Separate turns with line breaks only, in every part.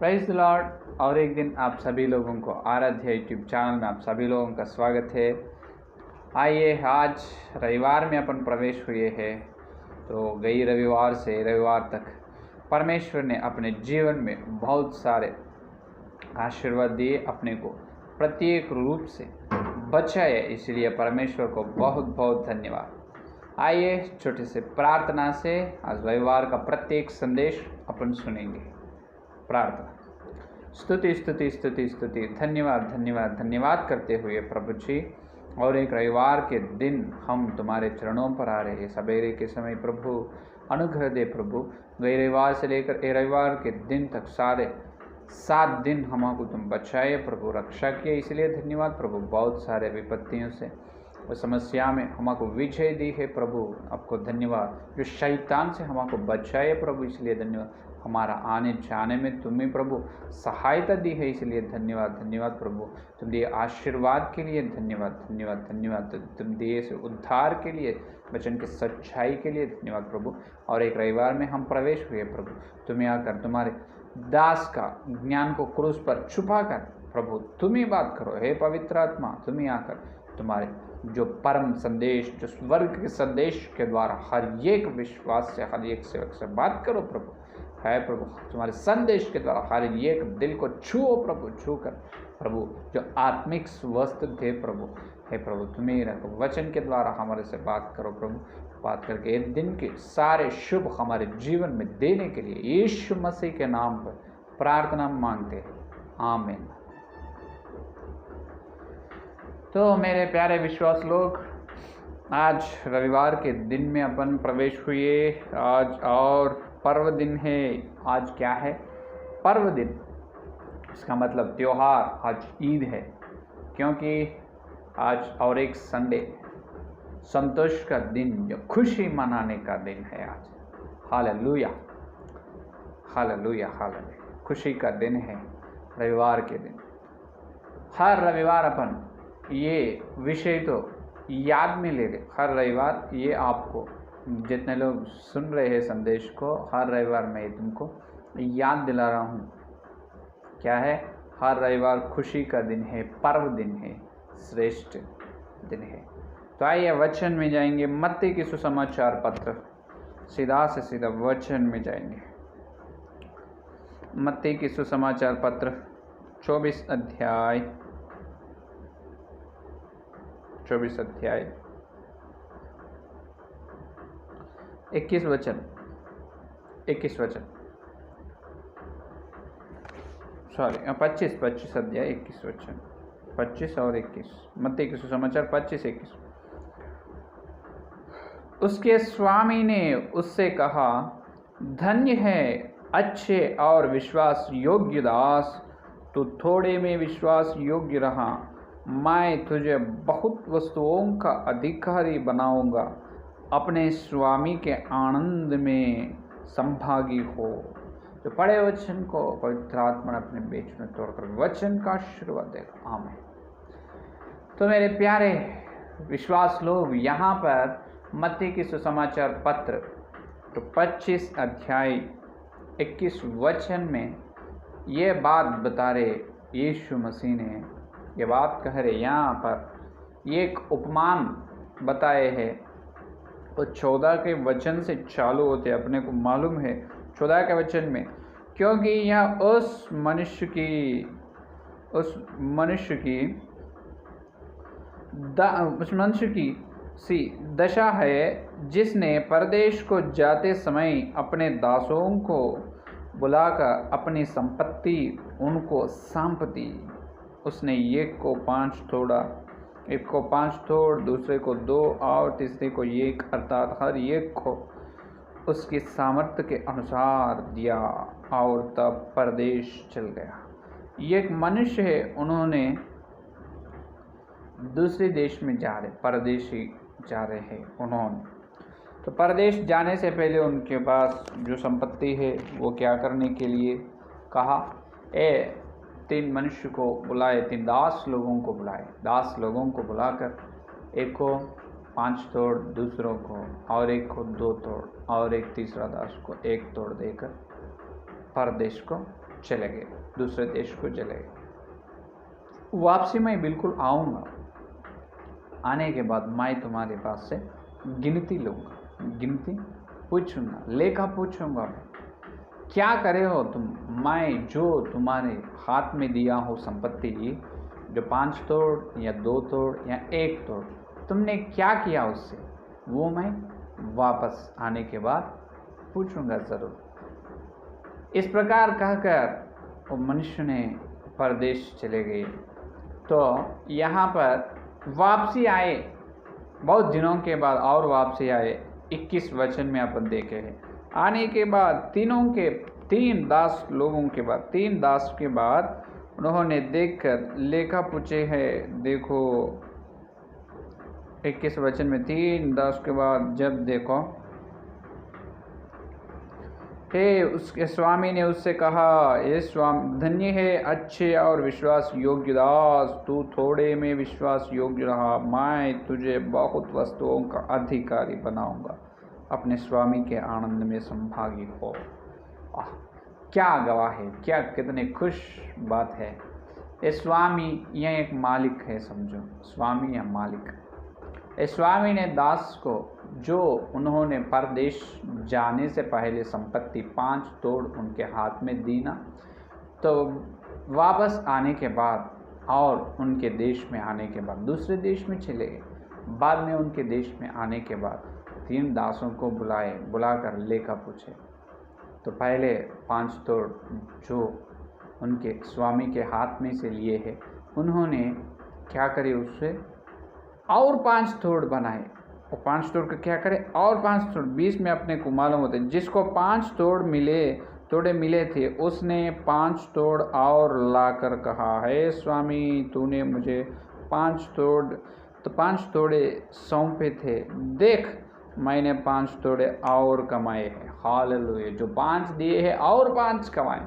Prize the Lord. और एक दिन आप सभी लोगों को आराध्य यूट्यूब चैनल में आप सभी लोगों का स्वागत है। आइए, आज रविवार में अपन प्रवेश हुए हैं। तो गई रविवार से रविवार तक परमेश्वर ने अपने जीवन में बहुत सारे आशीर्वाद दिए, अपने को प्रत्येक रूप से बचाए, इसलिए परमेश्वर को बहुत बहुत धन्यवाद। आइए छोटे से प्रार्थना से आज रविवार का प्रत्येक संदेश अपन सुनेंगे। प्रार्थना। स्तुति स्तुति स्तुति स्तुति, धन्यवाद धन्यवाद धन्यवाद करते हुए प्रभु जी, और एक रविवार के दिन हम तुम्हारे चरणों पर आ रहे हैं। सवेरे के समय प्रभु अनुग्रह दे प्रभु। गए रविवार से लेकर ए रविवार के दिन तक सारे 7 दिन हमको तुम बचाए प्रभु, रक्षा किए, इसलिए धन्यवाद प्रभु। बहुत सारे विपत्तियों से और समस्या में हमको विजय दी है प्रभु, आपको धन्यवाद। जो शैतान से हमको बचाए प्रभु, इसलिए धन्यवाद। हमारा आने जाने में तुम्हें प्रभु सहायता दी है, इसलिए धन्यवाद धन्यवाद प्रभु। तुम दिए आशीर्वाद के लिए धन्यवाद धन्यवाद धन्यवाद। तुम दिए से उद्धार के लिए, वचन की सच्चाई के लिए धन्यवाद प्रभु। और एक रविवार में हम प्रवेश हुए प्रभु, तुम्हें आकर तुम्हारे दास का ज्ञान को क्रूस पर छुपा कर प्रभु तुम्हें बात करो। हे पवित्र आत्मा, तुम्हें आकर तुम्हारे जो परम संदेश, जो स्वर्ग के संदेश के द्वारा हर एक विश्वास से, हर एक सेवक से बात करो प्रभु। है प्रभु, तुम्हारे संदेश के द्वारा हर एक दिल को छुओ प्रभु, छू कर प्रभु जो आत्मिक स्वस्थ थे प्रभु। हे प्रभु, तुम्हें रखो, वचन के द्वारा हमारे से बात करो प्रभु। बात करके एक दिन के सारे शुभ हमारे जीवन में देने के लिए यीशु मसीह के नाम पर प्रार्थना मांगते हैं, आमीन। तो मेरे प्यारे विश्वास लोग, आज रविवार के दिन में अपन प्रवेश हुए। आज और पर्व दिन है। आज क्या है? पर्व दिन। इसका मतलब त्योहार। आज ईद है, क्योंकि आज और एक संडे, संतोष का दिन, जो खुशी मनाने का दिन है आज। Hallelujah hallelujah hallelujah. खुशी का दिन है रविवार के दिन। हर रविवार अपन ये विषय तो याद में ले ले। हर रविवार ये आपको, जितने लोग सुन रहे हैं संदेश को, हर रविवार मैं तुमको याद दिला रहा हूँ। क्या है? हर रविवार खुशी का दिन है, पर्व दिन है, श्रेष्ठ दिन है। तो आइए वचन में जाएंगे। मत्ती की सुसमाचार पत्र, सीधा से सीधा वचन में जाएंगे। मत्ती की सुसमाचार पत्र 24 अध्याय 21 वचन 25 अध्याय 21 वचन, 25 और 21। मत्ती के सुसमाचार 25-21। उसके स्वामी ने उससे कहा, धन्य है अच्छे और विश्वास योग्य दास, तू थोड़े में विश्वास योग्य रहा, मैं तुझे बहुत वस्तुओं का अधिकारी बनाऊंगा, अपने स्वामी के आनंद में संभागी हो। तो पढ़े वचन को पवित्र आत्मा ने अपने बीच में तोड़कर वचन का आशीर्वाद देगा, आमीन। तो मेरे प्यारे विश्वास लोग, यहाँ पर मत्ती की सुसमाचार पत्र तो 25 अध्याय 21 वचन में ये बात बता रहे, यीशु मसीह ने ये बात कह रहे। यहाँ पर एक उपमान बताए हैं, तो 14 के वचन से चालू होते, अपने को मालूम है 14 के वचन में, क्योंकि यह उस मनुष्य की सी दशा है जिसने परदेश को जाते समय अपने दासों को बुलाकर अपनी संपत्ति उनको सौंप दी। उसने एक को 5 तोड़ा, एक को 5 तोड़, दूसरे को 2 और तीसरे को 1, अर्थात हर एक को उसकी सामर्थ्य के अनुसार दिया, और तब परदेश चल गया। एक मनुष्य है, उन्होंने दूसरे देश में परदेशी जा रहे हैं उन्होंने। तो परदेश जाने से पहले उनके पास जो संपत्ति है वो क्या करने के लिए कहा, 3 मनुष्य को बुलाए, 3 दास लोगों को बुलाए। दास लोगों को बुलाकर एक को 5 तोड़, दूसरों को और एक को 2 तोड़, और एक तीसरा दास को 1 तोड़ देकर परदेश को चले गए, दूसरे देश को चले गए। वापसी मैं बिल्कुल आऊँगा, आने के बाद मैं तुम्हारे पास से गिनती लूँगा, गिनती पूछूंगा, लेखा पूछूंगा मैं, क्या करे हो तुम, मैं जो तुम्हारे हाथ में दिया हो संपत्ति, जो 5 तोड़ या 2 तोड़ या 1 तोड़, तुमने क्या किया उससे, वो मैं वापस आने के बाद पूछूंगा ज़रूर। इस प्रकार कहकर वो मनुष्य ने परदेश चले गए। तो यहाँ पर वापसी आए, बहुत दिनों के बाद और वापसी आए। 21 वचन में अपन देखे हैं, आने के बाद 3 दास लोगों के बाद, 3 दास के बाद उन्होंने देखकर लेखा पूछे है। देखो 21 वचन में 3 दास के बाद जब देखो, हे उसके स्वामी ने उससे कहा, हे स्वामी, धन्य है अच्छे और विश्वास योग्य दास, तू थोड़े में विश्वास योग्य रहा, मैं तुझे बहुत वस्तुओं का अधिकारी बनाऊंगा, अपने स्वामी के आनंद में संभागी हो। क्या गवाह है, क्या कितने खुश बात है। ये स्वामी, यह एक मालिक है, समझो स्वामी या मालिक। इस स्वामी ने दास को, जो उन्होंने परदेश जाने से पहले संपत्ति 5 तोड़ उनके हाथ में दी ना, तो वापस आने के बाद और उनके देश में आने के बाद दूसरे देश में चले गए। बाद में उनके देश में आने के बाद 3 दासों को बुलाकर लेखा पूछे। तो पहले 5 तोड़ जो उनके स्वामी के हाथ में से लिए हैं, उन्होंने क्या करे, उससे और 5 तोड़ बनाए। और 5 तोड़ का क्या करे, और 5 तोड़। 20 में अपने को मालूम होता है, जिसको 5 तोड़े मिले थे, उसने 5 तोड़ और लाकर कहा, है स्वामी, तूने मुझे 5 तोड़े सौंपे थे, देख मैंने 5 तोड़े और कमाए हैं। हालेलुया। जो 5 दिए हैं और 5 कमाए,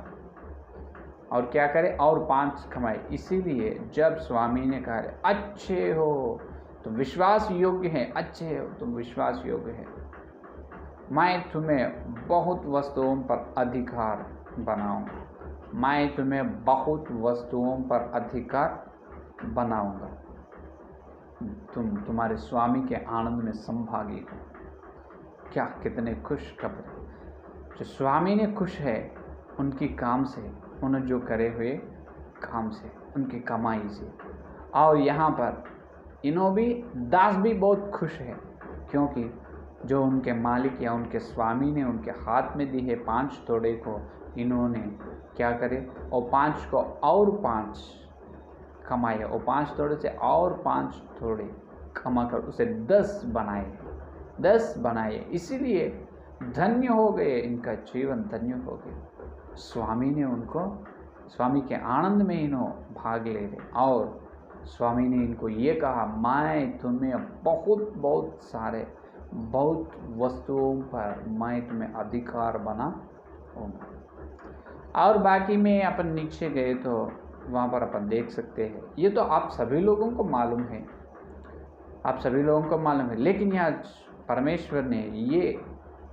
और क्या करे, और 5 कमाए। इसीलिए जब स्वामी ने कहा, अच्छे हो तुम, विश्वास योग्य है, अच्छे हो तुम, विश्वास योग्य है, मैं तुम्हें बहुत वस्तुओं पर अधिकार बनाऊंगा, मैं तुम्हें बहुत वस्तुओं पर अधिकार बनाऊंगा, तुम्हारे स्वामी के आनंद में संभागी हो। क्या कितने खुश खबर। जो स्वामी ने खुश है उनकी काम से, उन्होंने जो करे हुए काम से, उनकी कमाई से। और यहाँ पर दास भी बहुत खुश है, क्योंकि जो उनके मालिक या उनके स्वामी ने उनके हाथ में दी है 5 तोड़े को, इन्होंने क्या करे, और 5 को और 5 कमाए, और 5 तोड़े से और 5 तोड़े कमा कर उसे 10 बनाए। इसीलिए धन्य हो गए, इनका जीवन धन्य हो गया। स्वामी ने उनको, स्वामी के आनंद में इन्हों भाग ले रहे। और स्वामी ने इनको ये कहा, मैं तुम्हें बहुत वस्तुओं पर मैं तुम्हें अधिकार बनाऊंगा। और बाकी में अपन नीचे गए तो वहाँ पर अपन देख सकते हैं, ये तो आप सभी लोगों को मालूम है, लेकिन यहाँ परमेश्वर ने ये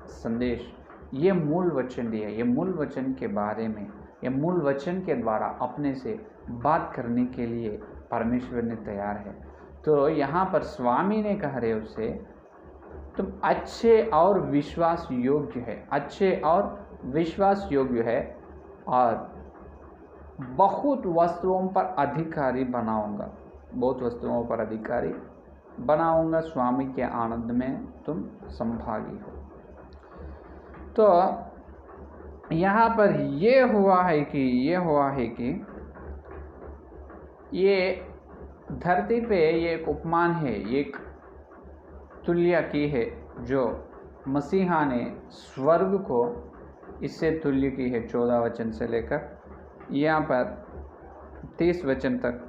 संदेश, ये मूल वचन दिया, ये मूल वचन के बारे में, ये मूल वचन के द्वारा अपने से बात करने के लिए परमेश्वर ने तैयार है। तो यहाँ पर स्वामी ने कह रहे उसे, तुम अच्छे और विश्वास योग्य है, और बहुत वस्तुओं पर अधिकारी बनाऊंगा, स्वामी के आनंद में तुम संभागी हो। तो यहाँ पर ये हुआ है कि ये धरती पे ये एक उपमान है, एक तुल्य की है, जो मसीहा ने स्वर्ग को इससे तुल्य की है। 14 वचन से लेकर यहाँ पर 30 वचन तक,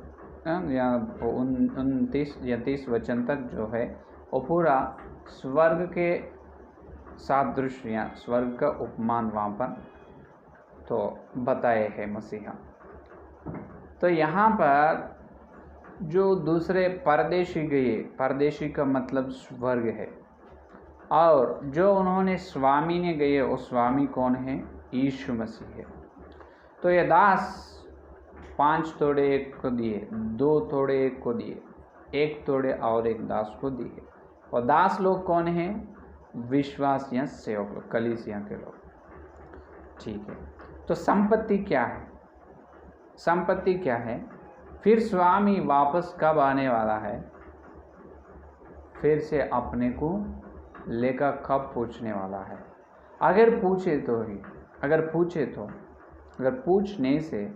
या 29 या 30 वचन तक जो है, वो पूरा स्वर्ग के सादृश्य या स्वर्ग का उपमान वहाँ पर तो बताए हैं मसीहा। तो यहाँ पर जो दूसरे परदेशी गए, परदेशी का मतलब स्वर्ग है, और जो उन्होंने स्वामी ने गए, वो स्वामी कौन है, यीशु मसीह है। तो ये दास 5 तोड़े एक को दिए, 2 तोड़े एक को दिए, 1 तोड़े और एक दास को दिए। और दास लोग कौन हैं? विश्वास या सेवक लोग, कलीसिया के लोग। ठीक है, तो संपत्ति क्या है? संपत्ति क्या है? फिर स्वामी वापस कब आने वाला है? फिर से अपने को लेकर कब पूछने वाला है? अगर पूछे तो ही, अगर पूछने से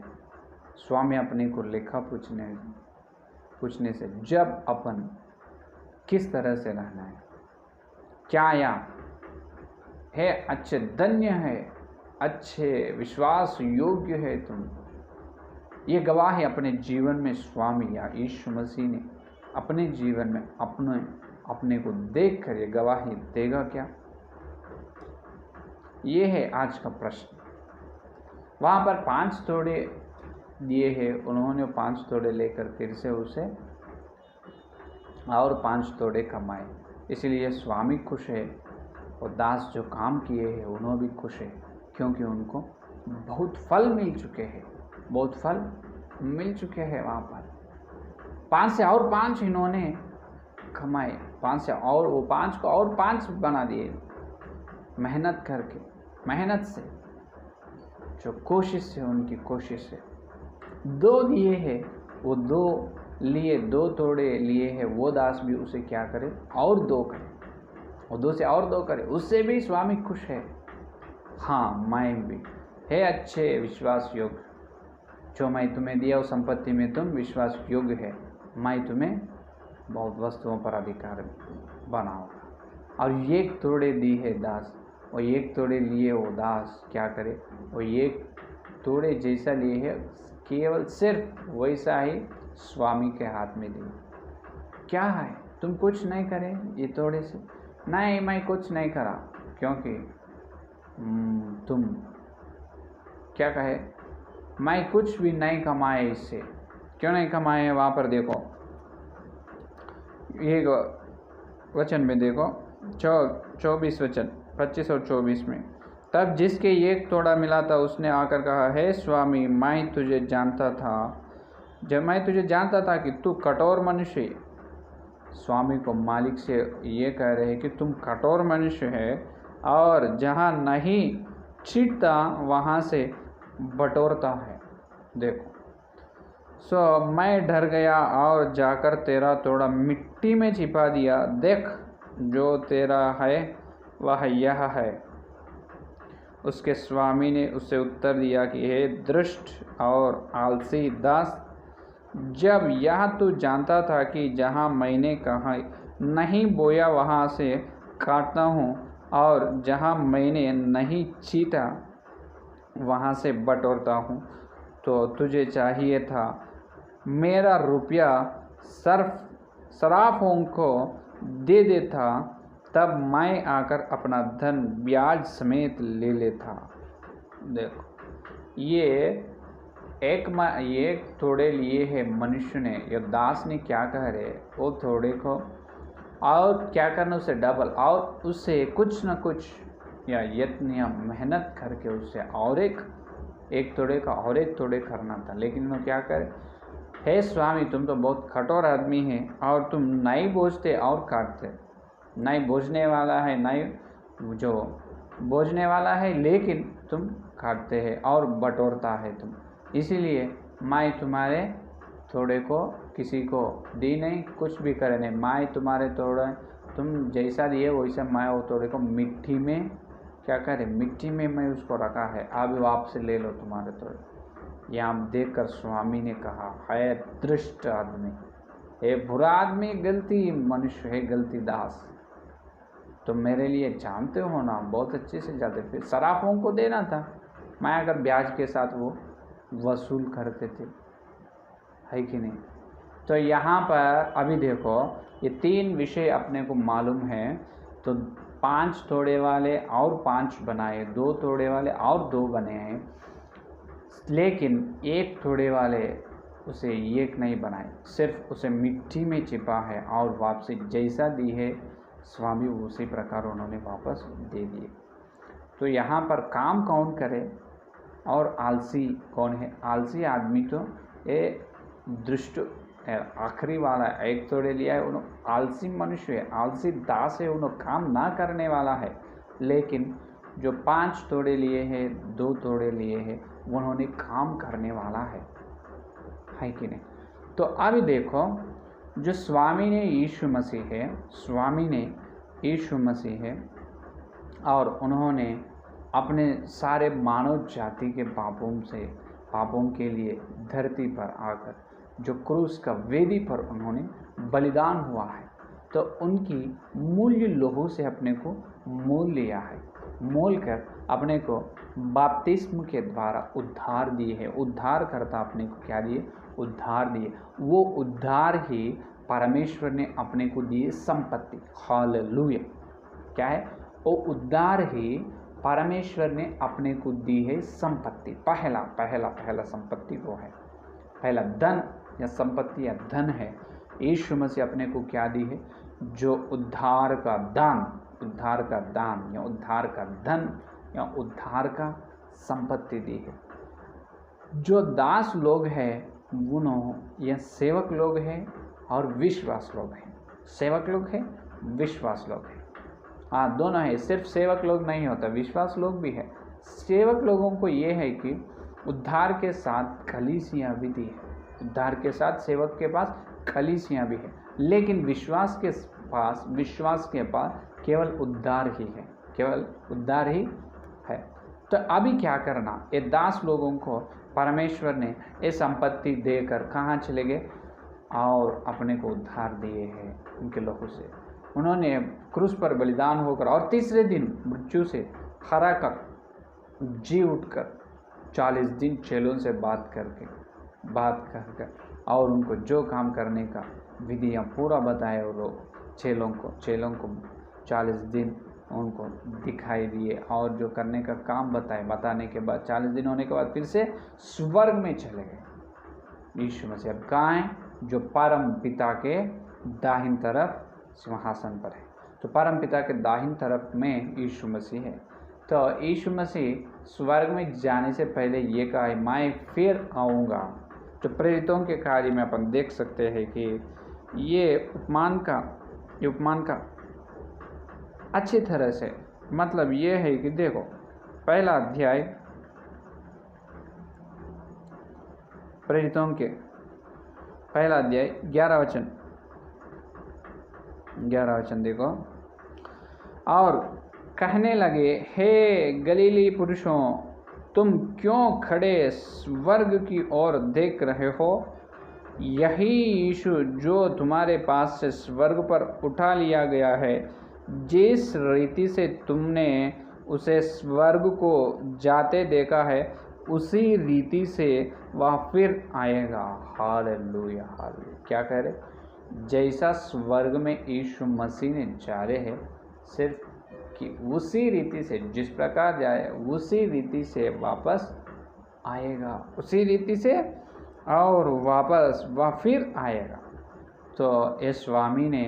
स्वामी अपने को लेखा पूछने से जब अपन किस तरह से रहना है, क्या या है अच्छे धन्य है, अच्छे विश्वास योग्य है तुम, ये गवाही अपने जीवन में स्वामी या यीशु मसीह ने अपने जीवन में अपने को देख कर ये गवाही देगा क्या? ये है आज का प्रश्न। वहाँ पर 5 तोड़े दिए हैं, उन्होंने 5 तोड़े लेकर फिर से उसे और 5 तोड़े कमाए, इसलिए स्वामी खुश है और दास जो काम किए हैं उन्होंने भी खुश है, क्योंकि उनको बहुत फल मिल चुके हैं, बहुत फल मिल चुके हैं। वहाँ पर 5 से और 5 इन्होंने कमाए, 5 से और वो 5 को और 5 बना दिए, मेहनत करके, मेहनत से, जो कोशिश से, उनकी कोशिश से। 2 दिए हैं, वो 2 लिए, 2 तोड़े लिए हैं, वो दास भी उसे क्या करे? और 2 करे, और 2 से और 2 करे, उससे भी स्वामी खुश है। हाँ, मैं भी है अच्छे विश्वास योग्य, जो मैं तुम्हें दिया उस संपत्ति में तुम विश्वास योग्य है, मैं तुम्हें बहुत वस्तुओं पर अधिकार बनाऊंगा। और 1 तोड़े दी है दास, और 1 तोड़े लिए वो दास क्या करे? वो 1 तोड़े जैसा लिए है, केवल सिर्फ वैसा ही स्वामी के हाथ में दिए। क्या है? तुम कुछ नहीं करे ये तोड़े से? नहीं, मैं कुछ नहीं करा, क्योंकि तुम क्या कहे? मैं कुछ भी नहीं कमाए इससे। क्यों नहीं कमाए? वहाँ पर देखो, ये वचन में देखो, 24 वचन 25 और 24 में, तब जिसके 1 तोड़ा मिला था उसने आकर कहा, हे स्वामी, मैं तुझे जानता था कि तू कठोर मनुष्य है। स्वामी को मालिक से ये कह रहे हैं कि तुम कठोर मनुष्य है, और जहाँ नहीं छींटता वहाँ से बटोरता है। देखो, सो मैं डर गया और जाकर तेरा तोड़ा मिट्टी में छिपा दिया। देख, जो तेरा है वह यह है। उसके स्वामी ने उसे उत्तर दिया कि हे दुष्ट और आलसी दास, जब यह तू जानता था कि जहाँ मैंने कहा नहीं बोया वहाँ से काटता हूँ, और जहाँ मैंने नहीं छींटा वहाँ से बटोरता हूँ, तो तुझे चाहिए था मेरा रुपया सराफों को दे देता, तब मैं आकर अपना धन ब्याज समेत ले लेता। देखो, ये एक थोड़े लिए है मनुष्य ने, या दास ने क्या कह रहे, वो थोड़े को और क्या करना, उसे डबल, और उससे कुछ न कुछ या यत्न या मेहनत करके उससे और एक तोड़े का और 1 तोड़े करना था। लेकिन वो क्या करे? हे स्वामी, तुम तो बहुत कठोर आदमी हैं, और तुम नहीं बोझते और काटते। नहीं बोझने वाला है, नहीं जो बोझने वाला है, लेकिन तुम काटते हैं और बटोरता है तुम। इसीलिए मैं तुम्हारे थोड़े को किसी को दी नहीं, कुछ भी करे नहीं। मैं तुम्हारे तोड़े, तुम जैसा दिए वैसा मैं वो तोड़े को मिट्टी में क्या करे? मिट्टी में मैं उसको रखा है, अब वापस ले लो तुम्हारे तोड़े। यहाँ देखकर स्वामी ने कहा, है दुष्ट आदमी, हे बुरा आदमी, गलती मनुष्य है, गलती दास, तो मेरे लिए जानते हो ना, बहुत अच्छे से जानते। फिर सराफों को देना था, मैं अगर ब्याज के साथ वो वसूल करते थे, है कि नहीं? तो यहाँ पर अभी देखो, ये 3 विषय अपने को मालूम है। तो 5 तोड़े वाले और 5 बनाए, 2 तोड़े वाले और 2 बने हैं, लेकिन 1 तोड़े वाले उसे 1 नहीं बनाए, सिर्फ उसे मिट्टी में छिपा है, और वापसी जैसा दी है स्वामी उसी प्रकार उन्होंने वापस दे दिए। तो यहाँ पर काम कौन करे? और आलसी कौन है? आलसी आदमी तो ये दुष्ट आखिरी वाला एक तोड़े लिया है, उन्होंने आलसी मनुष्य है, आलसी दास है, उन्होंने काम ना करने वाला है। लेकिन जो 5 तोड़े लिए हैं, 2 तोड़े लिए हैं, उन्होंने काम करने वाला है कि नहीं? तो अभी देखो, जो स्वामी ने यीशु मसीह है, स्वामी ने यीशु मसीह है, और उन्होंने अपने सारे मानव जाति के पापों के लिए धरती पर आकर जो क्रूस का वेदी पर उन्होंने बलिदान हुआ है, तो उनकी मूल्य लोहू से अपने को मोल लिया है, मोल कर अपने को बपतिस्म के द्वारा उद्धार दिए है। उद्धार करता अपने को क्या दिए? उद्धार दिए। वो उद्धार ही परमेश्वर ने अपने को दिए संपत्ति। हालेलुया। क्या है? वो उद्धार ही परमेश्वर ने अपने को दी है संपत्ति। पहला संपत्ति वो है, पहला धन या संपत्ति या धन है। यीशु मसीह अपने को क्या दी है? जो उद्धार का दान या उद्धार का धन या उद्धार का संपत्ति दी है। जो दास लोग हैं उन्होंने या सेवक लोग हैं और विश्वास लोग हैं। सेवक लोग हैं, विश्वास लोग हैं। हाँ, दोनों है, सिर्फ सेवक लोग नहीं होता, विश्वास लोग भी है। सेवक लोगों को ये है कि उद्धार के साथ कलीसियाँ भी दी है, उद्धार के साथ सेवक के पास कलीसियाँ भी है। लेकिन विश्वास के पास केवल उद्धार ही है, केवल उद्धार ही है। तो अभी क्या करना? ये दास लोगों को परमेश्वर ने ये संपत्ति देकर कहाँ चले गए? और अपने को उद्धार दिए हैं उनके लोगों से। उन्होंने क्रूस पर बलिदान होकर और तीसरे दिन मृत्यु से खड़ा कर जी उठकर 40 दिन चेलों से बात कर और उनको जो काम करने का विधियाँ पूरा बताए। और लोग चेलों को 40 दिन उनको दिखाई दिए और जो करने का काम बताने के बाद 40 दिन होने के बाद फिर से स्वर्ग में चले गए यीशु मसीह। अब कहाँ है? जो परम पिता के दाहिनी तरफ सिंहासन पर है। तो परम पिता के दाहिनी तरफ में यीशु मसीह है। तो यीशु मसीह स्वर्ग में जाने से पहले ये कहा है, मैं फिर आऊँगा। तो प्रेरितों के कार्य में अपन देख सकते हैं कि ये उपमान का अच्छी तरह से मतलब ये है कि देखो, पहला अध्याय प्रेरितों के पहला अध्याय 11 वचन देखो। और कहने लगे, हे गलीली पुरुषों, तुम क्यों खड़े स्वर्ग की ओर देख रहे हो? यही यीशु जो तुम्हारे पास से स्वर्ग पर उठा लिया गया है, जिस रीति से तुमने उसे स्वर्ग को जाते देखा है, उसी रीति से वह फिर आएगा। Hallelujah, hallelujah. क्या कह रहे? जैसा स्वर्ग में यीशु मसीह ने जा रहे हैं, सिर्फ कि उसी रीति से, जिस प्रकार जाए उसी रीति से वापस आएगा, उसी रीति से और वापस वह फिर आएगा। तो ये स्वामी ने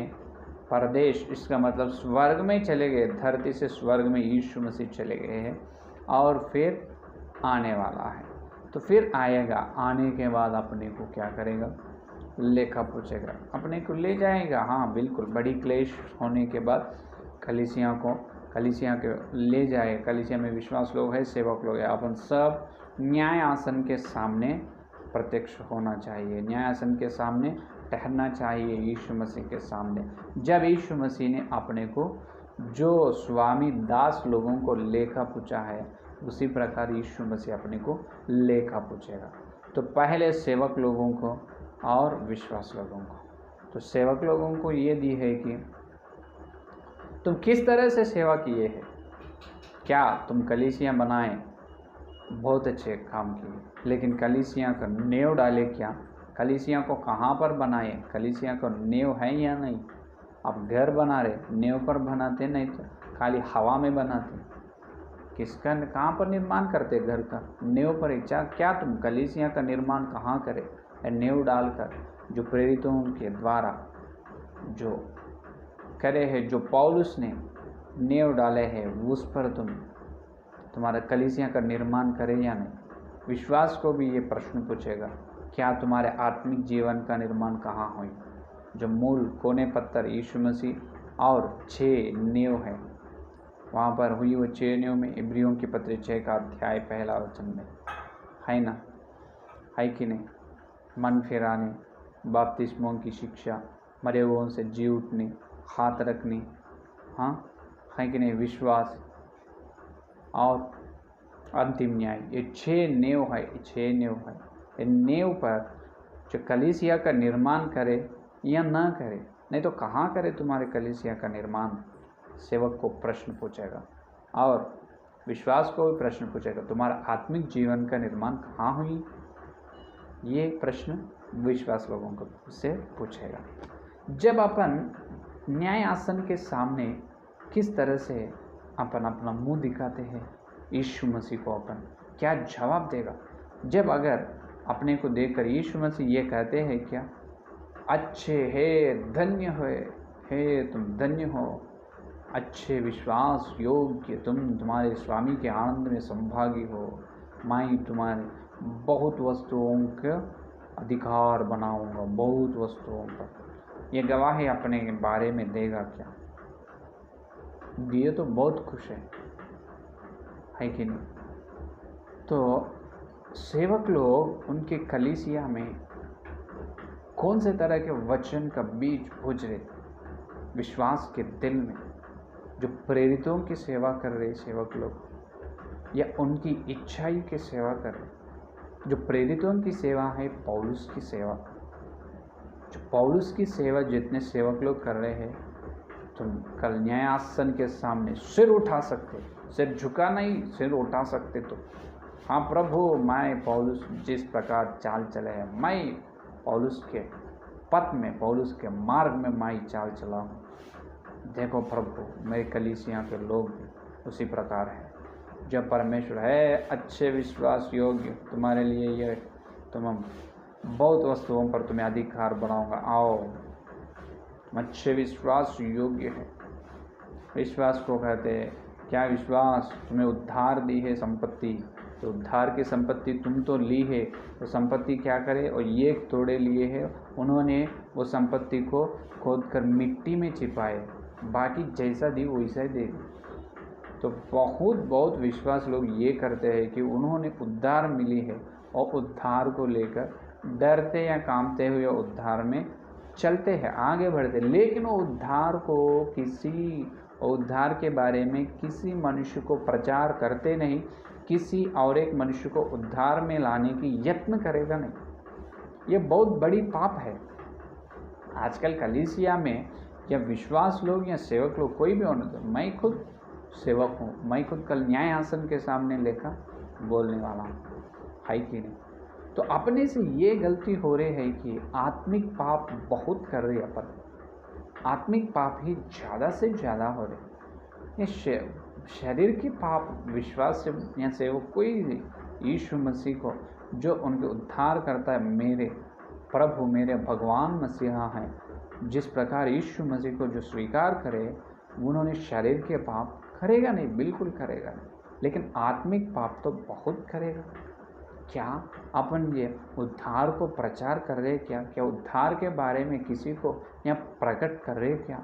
परदेश, इसका मतलब स्वर्ग में चले गए, धरती से स्वर्ग में यीशु मसीह चले गए हैं और फिर आने वाला है। तो फिर आएगा, आने के बाद अपने को क्या करेगा? लेखा पूछेगा, अपने को ले जाएगा। हाँ बिल्कुल, बड़ी क्लेश होने के बाद कलीसिया के ले जाए। कलीसिया में विश्वास लोग हैं, सेवक लोग हैं। अपन सब न्याय आसन के सामने प्रत्यक्ष होना चाहिए, न्याय आसन के सामने ठहरना चाहिए, यीशु मसीह के सामने। जब यीशु मसीह ने अपने को जो स्वामी दास लोगों को लेखा पूछा है, उसी प्रकार यीशु मसीह अपने को लेखा पूछेगा। तो पहले सेवक लोगों को और विश्वास लोगों को। तो सेवक लोगों को ये दी है कि तुम किस तरह से सेवा किए हैं। क्या तुम कलीसियाँ बनाए? बहुत अच्छे काम किए, लेकिन कलीसियाँ का नेव डाले क्या? कलीसियाँ को कहाँ पर बनाए? कलीसियाँ का नेव है या नहीं? आप घर बना रहे, नेव पर बनाते नहीं तो खाली हवा में बनाते। किसका, कहाँ पर निर्माण करते? घर का नेव पर। क्या तुम कलीसियाँ का निर्माण कहाँ करे? नेव डालकर, जो प्रेरितों के द्वारा जो करे हैं, जो पौलुस ने नेव डाले हैं, उस पर तुम्हारा कलीसियाँ का निर्माण करे या नहीं? विश्वास को भी ये प्रश्न पूछेगा, क्या तुम्हारे आत्मिक जीवन का निर्माण कहाँ हुई? जो मूल कोने पत्थर यीशु मसीह और 6 नींव है, वहाँ पर हुई वो 6 नींव में इब्रियों की पत्री 6 का अध्याय 1 वचन में है ना, है कि नहीं? मन फिराने, बपतिस्मों की शिक्षा, मरे हुओं से जी उठने, हाथ रखने, हाँ है कि नहीं, विश्वास और अंतिम न्याय, ये 6 नींव है, 6 नींव है। इन नींव पर जो कलीसिया का निर्माण करे या ना करे, नहीं तो कहाँ करे तुम्हारे कलीसिया का निर्माण? सेवक को प्रश्न पूछेगा और विश्वास को भी प्रश्न पूछेगा, तुम्हारा आत्मिक जीवन का निर्माण कहाँ हुई? ये प्रश्न विश्वास लोगों को से पूछेगा। जब अपन न्याय आसन के सामने किस तरह से अपन अपना मुंह दिखाते हैं यीशु मसीह को, अपन क्या जवाब देगा? जब अगर अपने को देखकर यीशु मसीह ये कहते हैं क्या, अच्छे हे धन्य हे तुम धन्य हो, अच्छे विश्वास योग्य तुम तुम्हारे स्वामी के आनंद में संभागी हो, मैं तुम्हारे बहुत वस्तुओं का अधिकार बनाऊंगा, बहुत वस्तुओं का। ये गवाही अपने बारे में देगा क्या? दिए तो बहुत खुश है कि नहीं? तो सेवक लोग उनके कलीसिया में कौन से तरह के वचन का बीज बोझ रहे विश्वास के दिल में? जो प्रेरितों की सेवा कर रहे सेवक लोग या उनकी इच्छाई की सेवा कर रहे? जो प्रेरितों की सेवा है पौलुस की सेवा, जो पौलुस की सेवा जितने सेवक लोग कर रहे हैं, तुम कल न्यायासन के सामने सिर उठा सकते, सिर झुका नहीं, सिर उठा सकते। तो हाँ प्रभु, मैं पौलुस जिस प्रकार चाल चले हैं, मैं पौलुस के पथ में, पौलुस के मार्ग में मैं चाल चला हूँ। देखो प्रभु, मेरे कलीसिया के लोग भी उसी प्रकार है। जब परमेश्वर है अच्छे विश्वास योग्य तुम्हारे लिए ये तुम बहुत वस्तुओं पर तुम्हें अधिकार बनाऊंगा, आओ तुम अच्छे विश्वास योग्य है। विश्वास को कहते हैं क्या? विश्वास तुम्हें उद्धार दी है संपत्ति, तो उद्धार की संपत्ति तुम तो ली है, तो संपत्ति क्या करे? और ये तोड़े लिए है उन्होंने, वो संपत्ति को खोद कर मिट्टी में छिपाए, बाकी जैसा दी वैसा ही दे दी। तो बहुत विश्वास लोग ये करते हैं कि उन्होंने उद्धार मिली है और उद्धार को लेकर डरते या कांपते हुए उद्धार में चलते हैं, आगे बढ़ते, लेकिन वो उद्धार को उद्धार के बारे में किसी मनुष्य को प्रचार करते नहीं, किसी और एक मनुष्य को उद्धार में लाने की यत्न करेगा नहीं। ये बहुत बड़ी पाप है। आजकल कलीसिया में या विश्वास लोग या सेवक लोग कोई भी होने दो, मैं खुद सेवक हूँ, मैं खुद कल न्याय आसन के सामने लेकर बोलने वाला हूँ, है कि नहीं? तो अपने से ये गलती हो रही है कि आत्मिक पाप बहुत कर रहे अपन, आत्मिक पाप ही ज़्यादा से ज़्यादा हो रहे। ये शरीर के पाप विश्वास से या सेवक कोई यीशु मसीह को जो उनके उद्धार करता है, मेरे प्रभु मेरे भगवान मसीहा हैं, जिस प्रकार यीशु मसीह को जो स्वीकार करे, उन्होंने शरीर के पाप करेगा नहीं, बिल्कुल करेगा नहीं, लेकिन आत्मिक पाप तो बहुत करेगा। क्या अपन ये उद्धार को प्रचार कर रहे क्या उद्धार के बारे में किसी को या प्रकट कर रहे क्या?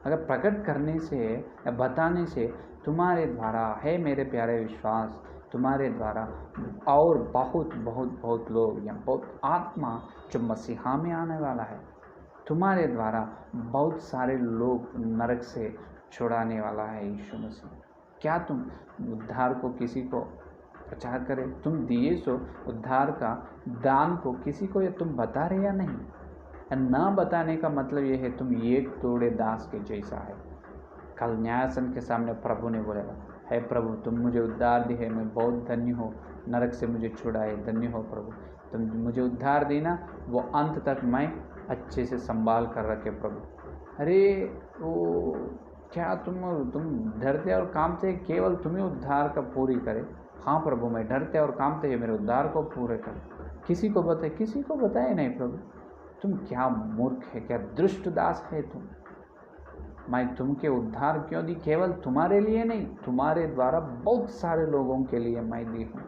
अगर प्रकट करने से या बताने से तुम्हारे द्वारा है मेरे प्यारे विश्वास, तुम्हारे द्वारा और बहुत लोग या बहुत आत्मा जो मसीहा में आने वाला है, तुम्हारे द्वारा बहुत सारे लोग नरक से छुड़ाने वाला है यीशु मसीह। क्या तुम उद्धार को किसी को प्रचार करें? तुम दिए सो उद्धार का दान को किसी को या तुम बता रहे या नहीं? ना बताने का मतलब ये है तुम एक तोड़े दास के जैसा है। कल न्यायासन के सामने प्रभु ने बोलेगा, है प्रभु तुम मुझे उद्धार दी है, मैं बहुत धन्य हो, नरक से मुझे छुड़ाए, धन्य हो प्रभु, तुम मुझे उद्धार दी ना, वो अंत तक मैं अच्छे से संभाल कर रखे प्रभु। अरे वो क्या तुम डरते और कामते केवल तुम्हें उद्धार का पूरी करे? हाँ प्रभु, मैं डरते और कामते हैं मेरे उद्धार को पूरे कर। किसी को बताए? किसी को बताए नहीं प्रभु। तुम क्या मूर्ख है, क्या दुष्ट दास है तुम। मैं तुमके उद्धार क्यों दी? केवल तुम्हारे लिए नहीं, तुम्हारे द्वारा बहुत सारे लोगों के लिए मैं दी हूँ।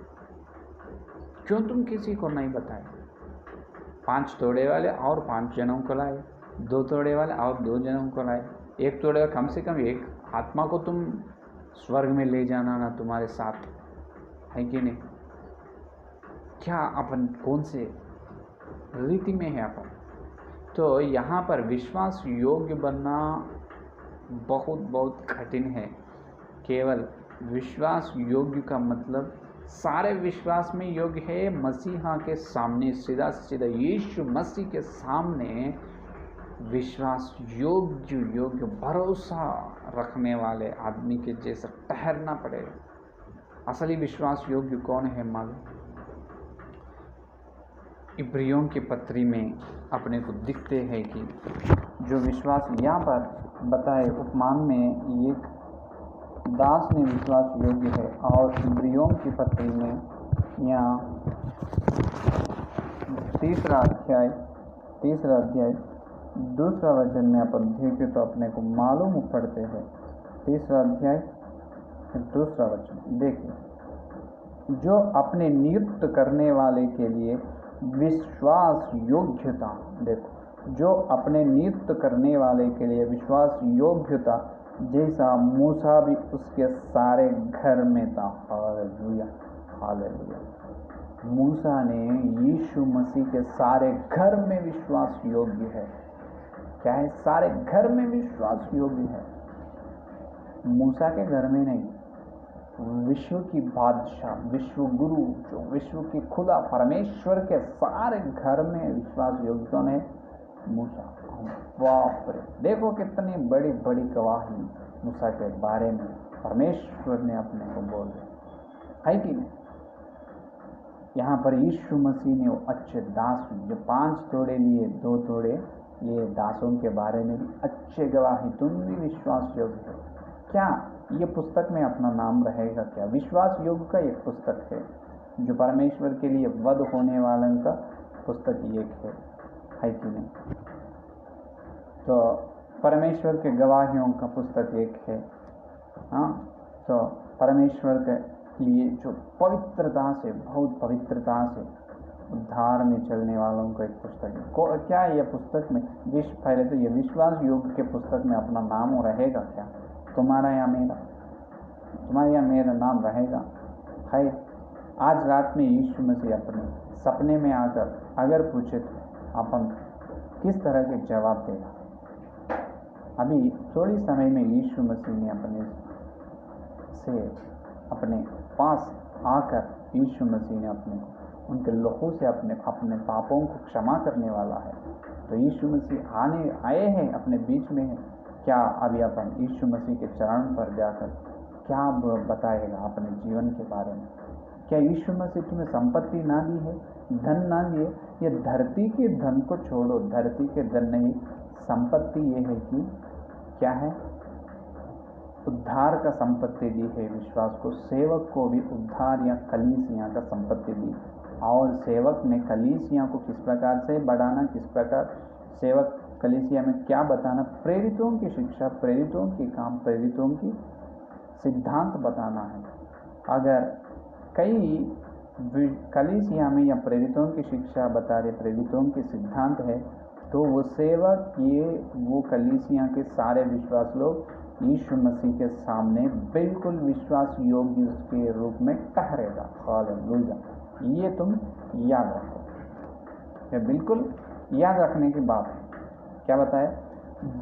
क्यों तुम किसी को नहीं बताए? 5 तोड़े वाले और 5 जनों को लाए, 2 तोड़े वाले और 2 जनों को लाए, 1 तोड़े वाले, कम से कम एक आत्मा को तुम स्वर्ग में ले जाना ना तुम्हारे साथ, है कि नहीं? क्या अपन कौन से रीति में है अपन? तो यहाँ पर विश्वास योग्य बनना बहुत बहुत कठिन है। केवल विश्वास योग्य का मतलब सारे विश्वास में योग्य है, मसीहा के सामने सीधा सीधा यीशु मसीह के सामने विश्वास योग्य भरोसा रखने वाले आदमी के जैसा ठहरना पड़ेगा। असली विश्वास योग्य कौन है मालूम? इब्रियों की पत्री में अपने को दिखते हैं कि जो विश्वास यहाँ पर बताए उपमान में एक दास ने विश्वास योग्य है, और इब्रियों की पत्री में यहाँ 3रा अध्याय 2रा वचन में अपन देखें तो अपने को मालूम पड़ते हैं। 3रा अध्याय 2रा वचन देखिए, जो अपने नियुक्त करने वाले के लिए विश्वास योग्यता, देखो, जो अपने नियुक्त करने वाले के लिए विश्वास योग्यता जैसा मूसा भी उसके सारे घर में था। Hallelujah, hallelujah. मूसा ने यीशु मसीह के सारे घर में विश्वास योग्य है। क्या है? सारे घर में विश्वास योग्य है। मूसा के घर में नहीं, विश्व की बादशाह, विश्व गुरु, जो विश्व की खुदा परमेश्वर के सारे घर में विश्वास योग्य कौन है? मूसा। बाप रे, देखो कितनी बड़ी बड़ी गवाही मूसा के बारे में परमेश्वर ने अपने को बोल दिया, है कि नहीं? यहाँ पर यीशु मसीह ने वो अच्छे दास जो 5 तोड़े लिए, 2 तोड़े लिए दासों के बारे में भी अच्छे गवाही, तुम भी विश्वास योग्य हो। क्या ये पुस्तक में अपना नाम रहेगा? क्या विश्वास योग्य का एक पुस्तक है जो परमेश्वर के लिए वध होने वालों का पुस्तक एक है कि नहीं? तो परमेश्वर के गवाहियों का पुस्तक एक है। हाँ, तो परमेश्वर के लिए जो पवित्रता से, बहुत पवित्रता से उद्धार में चलने वालों का एक पुस्तक है। क्या यह पुस्तक में पहले तो ये विश्वास योग्य के पुस्तक में अपना नाम रहेगा? क्या तुम्हारा या मेरा, तुम्हारा या मेरा नाम रहेगा? है? आज रात में यीशु मसीह अपने सपने में आकर अगर पूछे तो अपन किस तरह के जवाब देगा? अभी थोड़ी समय में यीशु मसीह ने अपने पास आकर यीशु मसीह ने अपने उनके लहू से अपने पापों को क्षमा करने वाला है। तो यीशु मसीह आए हैं, अपने बीच में है। क्या अभी अपन यीशु मसीह के चरण पर जाकर क्या बताएगा अपने जीवन के बारे में? क्या यीशु मसीह तुम्हें संपत्ति ना दी है, धन ना दिए? ये धरती के धन को छोड़ो, धरती के धन नहीं, संपत्ति ये है कि क्या है? उद्धार का संपत्ति दी है विश्वास को। सेवक को भी उद्धार या कलीसिया का संपत्ति दी, और सेवक ने कलीसिया को किस प्रकार से बढ़ाना, किस प्रकार सेवक कलीसिया में क्या बताना? प्रेरितों की शिक्षा, प्रेरितों की काम, प्रेरितों की सिद्धांत बताना है। अगर कई कलीसिया में या प्रेरितों की शिक्षा बता रहे, प्रेरितों के सिद्धांत है, तो वो सेवक वो कलीसिया के सारे विश्वास लोग यीशु मसीह के सामने बिल्कुल विश्वास योग्य उसके रूप में ठहरेगा। हालेलुया, ये तुम याद रखो, ये बिल्कुल याद रखने की बात है। क्या बताए?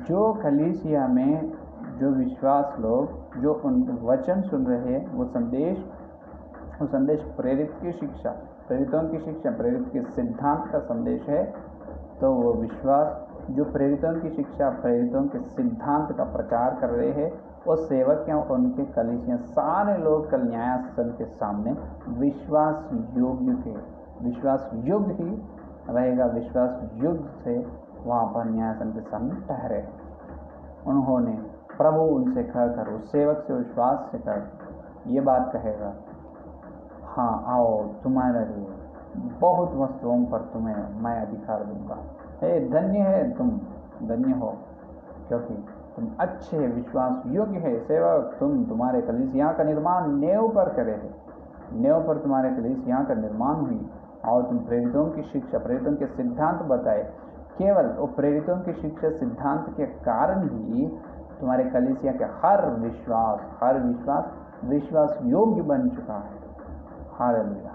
जो कलीसिया में जो विश्वास लोग जो उन वचन सुन रहे हैं, वो संदेश प्रेरित की शिक्षा, प्रेरितों की शिक्षा, प्रेरित के सिद्धांत का संदेश है। तो वो विश्वास जो प्रेरितों की शिक्षा, प्रेरितों के सिद्धांत का प्रचार कर रहे हैं, वो सेवक या उनके कलीसिया सारे लोग कल न्यायासन के सामने विश्वास योग्य ही रहेगा। विश्वास योग्य से वहाँ पर न्यायासन के सामने ठहरे। उन्होंने प्रभु उनसे कहकर, उस सेवक से विश्वास से कर ये बात कहेगा, हाँ आओ, तुम्हारे लिए बहुत वस्तुओं पर तुम्हें मैं अधिकार दूंगा। धन्य है तुम, धन्य हो, क्योंकि तुम अच्छे विश्वास योग्य है सेवक। तुम्हारे कलीसिया का निर्माण नेव पर करे थे, नेव पर तुम्हारे कलीसिया का निर्माण हुई। और तुम प्रेरितों की शिक्षा, प्रेरितों के सिद्धांत बताए। केवल वो प्रेरितों की शिक्षा सिद्धांत के कारण ही तुम्हारे कलीसिया के हर विश्वास योग्य बन चुका है। हालेलुया।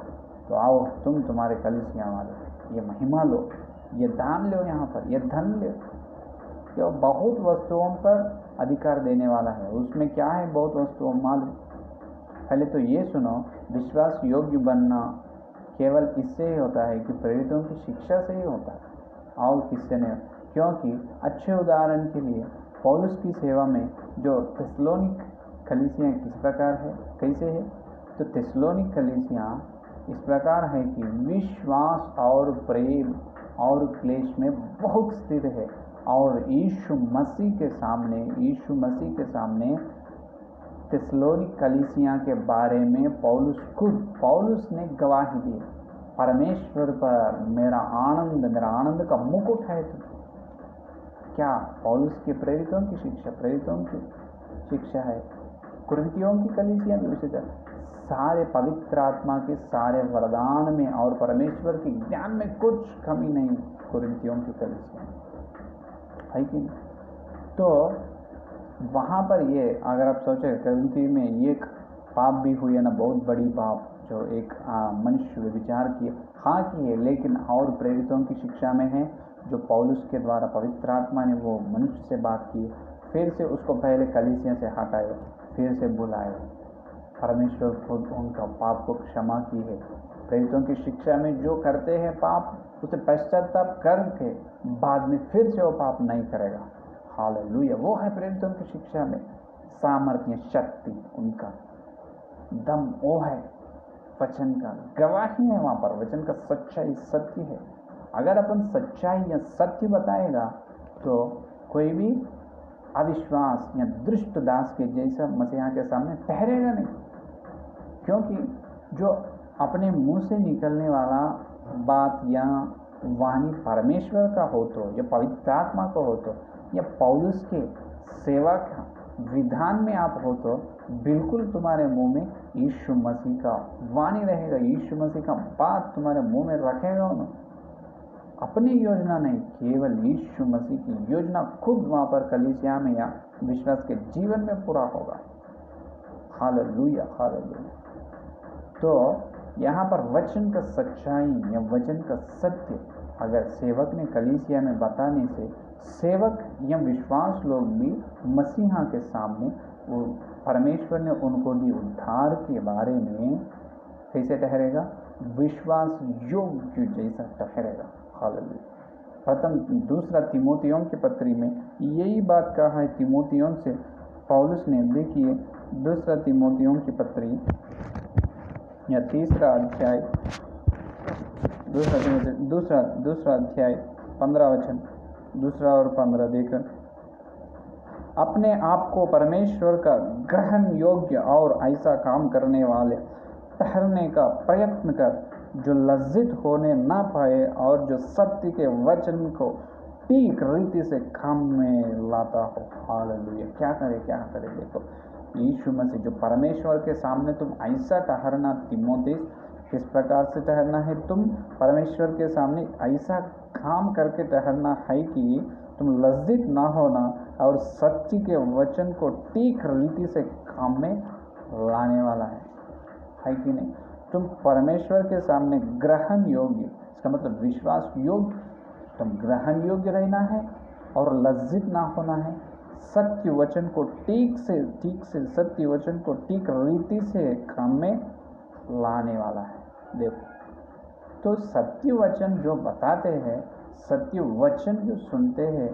तो आओ तुम तुम्हारे कलीसिया वाले ये महिमा लो, ये दान लो, यहाँ पर ये धन लो, क्यों बहुत वस्तुओं पर अधिकार देने वाला है। उसमें क्या है बहुत वस्तुओं मालूम। पहले तो ये सुनो, विश्वास योग्य बनना केवल इससे ही होता है कि प्रेरितों की शिक्षा से ही होता है, और किससे नहीं। क्योंकि अच्छे उदाहरण के लिए पौलुस की सेवा में जो थिस्सलुनीक कलीसियाँ किस प्रकार है, कैसे है, तो थिस्सलुनीक कलीसियाँ इस प्रकार है कि विश्वास और प्रेम और क्लेश में बहुत स्थिर है, और यीशु मसीह के सामने थिस्सलुनीक कलीसिया के बारे में पौलुस ने गवाही दी, परमेश्वर पर मेरा आनंद का मुकुट है तुम। क्या पौलुस के प्रेरितों की शिक्षा है। कुरिन्थियों की कलीसिया भी उसी तरह, सारे पवित्र आत्मा के सारे वरदान में और परमेश्वर के ज्ञान में कुछ कमी नहीं कुरिन्थियों की कलीसिया है कि नहीं। तो वहाँ पर ये अगर आप सोचे कुरिन्थी में ये पाप भी हुई है ना, बहुत बड़ी पाप जो एक मनुष्य विचार किए, हाँ किए, लेकिन और प्रेरितों की शिक्षा में है जो पौलुस के द्वारा पवित्र आत्मा ने वो मनुष्य से बात की, फिर से उसको पहले कलीसिया से हटाए, फिर से बुलाए। परमेश्वर खुद उनका पाप को क्षमा की है। प्रेरितों की शिक्षा में जो करते हैं पाप, उसे पश्चाताप करके बाद में फिर से वो पाप नहीं करेगा। हालेलुया। वो है प्रेरितों की शिक्षा में सामर्थ्य, शक्ति, उनका दम, वो है वचन का गवाही है। वहाँ पर वचन का सच्चाई, सत्य है। अगर अपन सच्चाई या सत्य बताएगा तो कोई भी अविश्वास या दुष्ट दास के जैसा मसीहा के सामने ठहरेगा नहीं, क्योंकि जो अपने मुंह से निकलने वाला बात या वाणी परमेश्वर का हो तो, या पवित्र आत्मा का हो तो, या पौलुस के सेवा का विधान में आप हो तो, बिल्कुल तुम्हारे मुंह में यीशु मसीह का वाणी रहेगा, यीशु मसीह का बात तुम्हारे मुंह में रखेगा। उन्होंने अपनी योजना नहीं, केवल यीशु मसीह की योजना खुद वहाँ पर कलीसिया में या विश्वास के जीवन में पूरा होगा। Hallelujah, hallelujah. तो यहाँ पर वचन का सच्चाई या वचन का सत्य अगर सेवक ने कलीसिया में बताने से, सेवक या विश्वास लोग भी मसीहा के सामने, वो परमेश्वर ने उनको दी उद्धार के बारे में कैसे ठहरेगा, विश्वास योग्य जैसा ठहरेगा। हालेलुया। प्रथम दूसरा तिमोथियों की पत्री में यही बात कहा है तिमोथियों से पौलुस ने। देखिए दूसरा तिमोथियों की पत्री या तीसरा अध्याय, दूसरा अध्याय 15 वचन, 2 और 15 देकर, अपने आप को परमेश्वर का ग्रहण योग्य और ऐसा काम करने वाले ठहरने का प्रयत्न कर, जो लज्जित होने ना पाए और जो सत्य के वचन को ठीक रीति से काम में लाता हो। हालेलुया। क्या करे देखो, यीशु मसीह जो परमेश्वर के सामने तुम ऐसा ठहरना, तिमोथी किस प्रकार से ठहरना है, तुम परमेश्वर के सामने ऐसा काम करके ठहरना है कि तुम लज्जित ना होना और सच्ची के वचन को ठीक रीति से काम में लाने वाला है कि नहीं। तुम परमेश्वर के सामने ग्रहण योग्य, इसका मतलब विश्वास योग्य, तुम ग्रहण योग्य रहना है और लज्जित ना होना है। सत्य वचन को ठीक से सत्य वचन को ठीक रीति से काम में लाने वाला है। देखो, तो सत्य वचन जो बताते हैं, सत्य वचन जो सुनते हैं,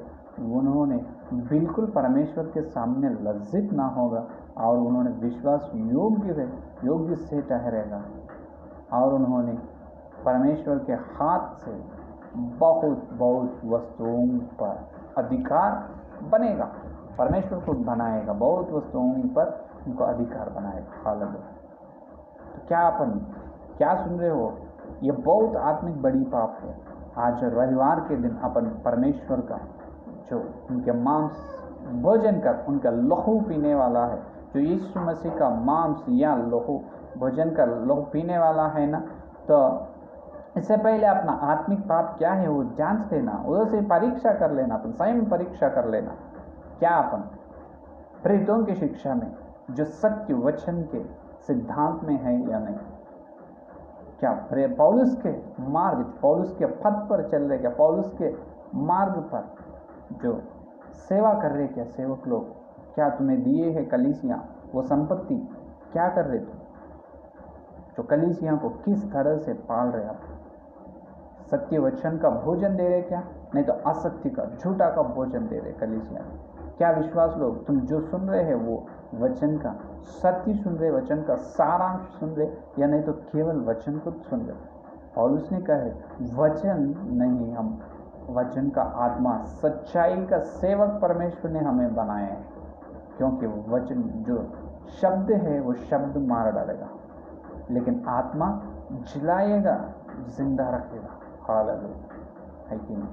उन्होंने बिल्कुल परमेश्वर के सामने लज्जित ना होगा और उन्होंने विश्वास योग्य से ठहरेगा और उन्होंने परमेश्वर के हाथ से बहुत वस्तुओं पर अधिकार बनेगा। परमेश्वर खुद बनाएगा, बहुत वस्तुओं पर उनको अधिकार बनाएगा। हालेलुया। तो क्या सुन रहे हो, ये बहुत आत्मिक बड़ी पाप है। आज रविवार के दिन अपन परमेश्वर का जो उनके मांस भोजन कर, उनका लहू पीने वाला है, जो यीशु मसीह का मांस या लहू भोजन का लहू पीने वाला है ना, तो इससे पहले अपना आत्मिक पाप क्या है वो जांच लेना, उधर से परीक्षा कर लेना, अपन स्वयं परीक्षा कर लेना, क्या अपन प्रेरितों की शिक्षा में जो सत्य वचन के सिद्धांत में है या नहीं, क्या पौलुस के मार्ग, पौलुस के पथ पर चल रहे, क्या पौलुस के मार्ग पर जो सेवा कर रहे, क्या सेवक लोग, क्या तुम्हें दिए है कलीसियां वो संपत्ति, क्या कर रहे तुम, जो कलीसियां को किस तरह से पाल रहे आप, सत्य वचन का भोजन दे रहे क्या, नहीं तो असत्य का झूठा का भोजन दे रहे कलीसियां, क्या विश्वास लोग तुम जो सुन रहे हैं वो वचन का सत्य सुन रहे, वचन का सारांश सुन रहे, या नहीं तो केवल वचन को सुन रहे। पौलुस ने कहा है वचन नहीं, हम वचन का आत्मा सच्चाई का सेवक परमेश्वर ने हमें बनाया है, क्योंकि वचन जो शब्द है वो शब्द मार डालेगा, लेकिन आत्मा जिलाएगा, जिंदा रखेगा। हालेलुया, है कि नहीं?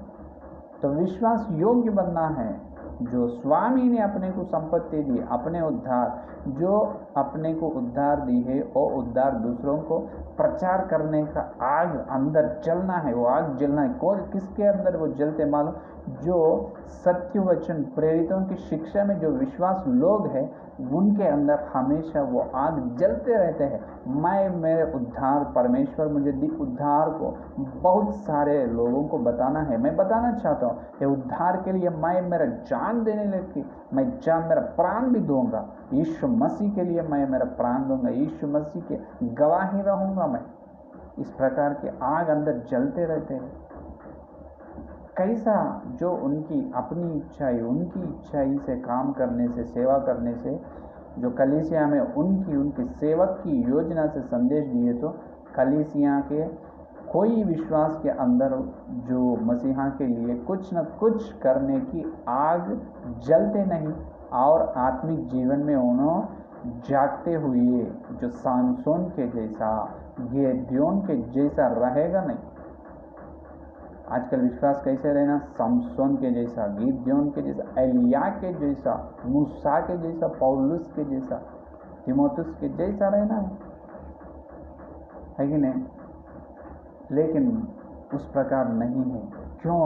तो विश्वास योग्य बनना है, जो स्वामी ने अपने को संपत्ति दी, अपने उद्धार, जो अपने को उद्धार दी है और उद्धार दूसरों को प्रचार करने का आग अंदर जलना है, वो आग जलना है। कौन किसके अंदर वो जलते मालूम, जो सत्य वचन प्रेरितों की शिक्षा में जो विश्वास लोग हैं उनके अंदर हमेशा वो आग जलते रहते हैं। मैं मेरे उद्धार, परमेश्वर मुझे दी उद्धार को बहुत सारे लोगों को बताना है, मैं बताना चाहता हूँ ये उद्धार के लिए मैं मेरा जान देने लगी, मैं जान मेरा प्राण भी दूंगा, यीशु मसीह के लिए मैं मेरा प्राण दूंगा, यीशु मसीह के गवाही रहूंगा मैं। इस प्रकार के आग अंदर जलते रहते हैं। कैसा, जो उनकी अपनी इच्छाई, उनकी इच्छाई से काम करने से, सेवा करने से, जो कलीसिया में उनकी सेवक की योजना से संदेश दिए, तो कलीसिया के कोई विश्वास के अंदर जो मसीहा के लिए कुछ न कुछ करने की आग जलते नहीं, और आत्मिक जीवन में उन्होंने जागते हुए जो सामसोन के जैसा, गिदोन के जैसा रहेगा नहीं। आजकल विश्वास कैसे रहना, सामसोन के जैसा, गिदोन के जैसा, एलिया के जैसा, मूसा के जैसा, पौलुस के जैसा, तीमुथियुस के जैसा रहना है कि नहीं? लेकिन उस प्रकार नहीं है। क्यों?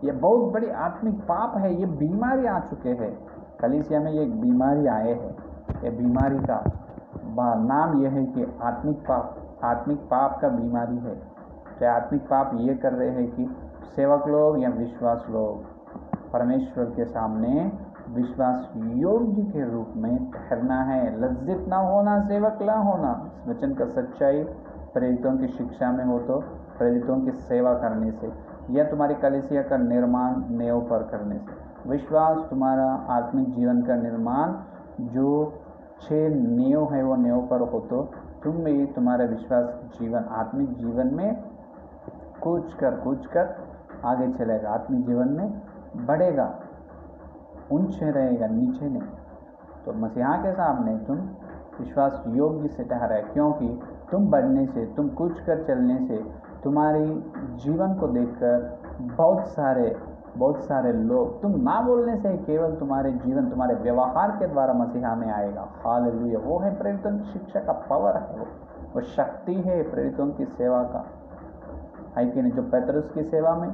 ये बहुत बड़ी आत्मिक पाप है, ये बीमारी आ चुके हैं कलीसिया में, ये बीमारी आए हैं। ये बीमारी का नाम यह है कि आत्मिक पाप, आत्मिक पाप का बीमारी है। तो आत्मिक पाप ये कर रहे हैं कि सेवक लोग या विश्वास लोग परमेश्वर के सामने विश्वास योग्य के रूप में ठहरना है, लज्जित ना होना, सेवक ना होना, वचन का सच्चाई प्रेरितों की शिक्षा में हो तो प्रेरितों की सेवा करने से, या तुम्हारी कलीसिया का निर्माण नेव पर करने से। विश्वास तुम्हारा आत्मिक जीवन का निर्माण जो 6 नेव है वो नेव पर हो तो तुम भी तुम्हारा विश्वास जीवन, आत्मिक जीवन में कूच कर आगे चलेगा, आत्मिक जीवन में बढ़ेगा, ऊंचे रहेगा, नीचे नहीं। तो मसीहा के सामने तुम विश्वास योग्य से ठहराए, क्योंकि तुम बढ़ने से, तुम कूच कर चलने से, तुम्हारी जीवन को देखकर बहुत सारे लोग, तुम ना बोलने से केवल तुम्हारे जीवन, तुम्हारे व्यवहार के द्वारा मसीहा में आएगा। हालेलुया, वो है प्रेरितों की शिक्षा का पावर है, वो शक्ति है प्रेरितों की सेवा का, है कि नहीं? जो पतरस की सेवा में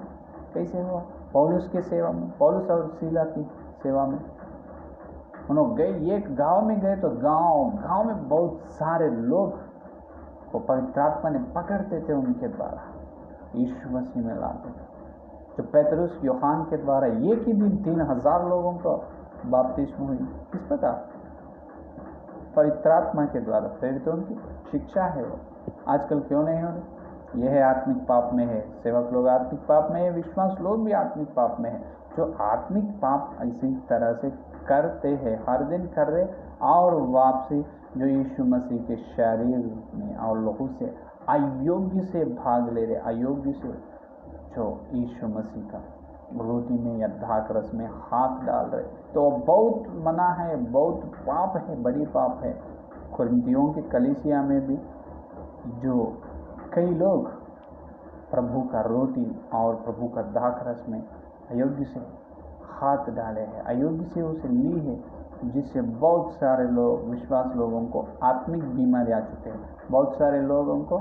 कैसे हुआ, पौलुस की सेवा में, पौलुस और सीला की सेवा में, उन्होंने गए, एक गांव में गए तो गांव में बहुत सारे लोग को पवित्र आत्मा ने पकड़ते थे, उनके द्वारा यीशु मसीह में लाते थे। जो पतरस यूहन्ना के द्वारा एक ही दिन 3000 लोगों को बपतिस्मा हुई, किस प्रकार? पवित्र आत्मा के द्वारा, प्रेरितों की शिक्षा है वो। आजकल क्यों नहीं हो रही? यह है आत्मिक पाप में है, सेवक लोग आत्मिक पाप में है, विश्वास लोग भी आत्मिक पाप में है। जो आत्मिक पाप इसी तरह से करते हैं, हर दिन कर रहे, और वापसी जो यीशु मसीह के शरीर में और लोगों से अयोग्य से भाग ले रहे, अयोग्य से जो यीशु मसीह का रोटी में या द्राक्षरस में हाथ डाल रहे, तो बहुत मना है, बहुत पाप है, बड़ी पाप है। कुरिन्थियों की कलीसिया में भी जो कई लोग प्रभु का रोटी और प्रभु का द्राक्षरस में अयोग्य से हाथ डाले हैं, अयोग्य से उसे ली है, जिससे बहुत सारे लोग, विश्वास लोगों को आत्मिक बीमारी आ चुके हैं, बहुत सारे लोगों को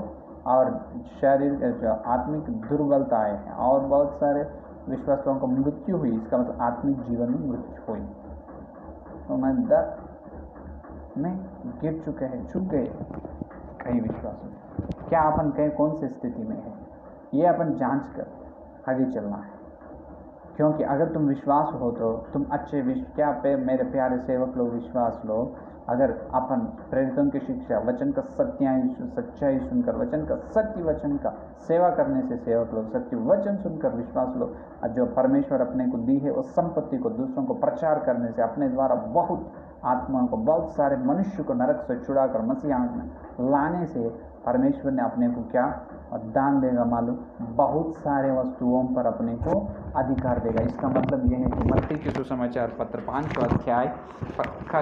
और शारीरिक जो आत्मिक दुर्बलताएं हैं, और बहुत सारे विश्वास लोगों को मृत्यु हुई, इसका मतलब आत्मिक जीवन में मृत्यु हुई। तो मैं दर्द में गिर चुके हैं, चुक गए कई विश्वास में। क्या अपन कहीं कौन सी स्थिति में है, ये अपन जांच कर आगे चलना है। क्योंकि अगर तुम विश्वास हो तो तुम अच्छे क्या मेरे प्यारे सेवक लोग, विश्वास लोग, अगर अपन प्रेरितों की शिक्षा, वचन का सच्चाई सुनकर, वचन का सत्य वचन का सेवा करने से सेवक लोग सत्य वचन सुनकर विश्वास लोग, जो परमेश्वर अपने को दी है उस संपत्ति को दूसरों को प्रचार करने से, अपने द्वारा बहुत आत्माओं को, बहुत सारे मनुष्य को नरक से छुड़ाकर मसीह में लाने से परमेश्वर ने अपने को क्या दान देगा मालूम, बहुत सारे वस्तुओं पर अपने को अधिकार देगा। इसका मतलब यह है कि मत्ती के सुसमाचार पत्र 5वां अध्याय पक्का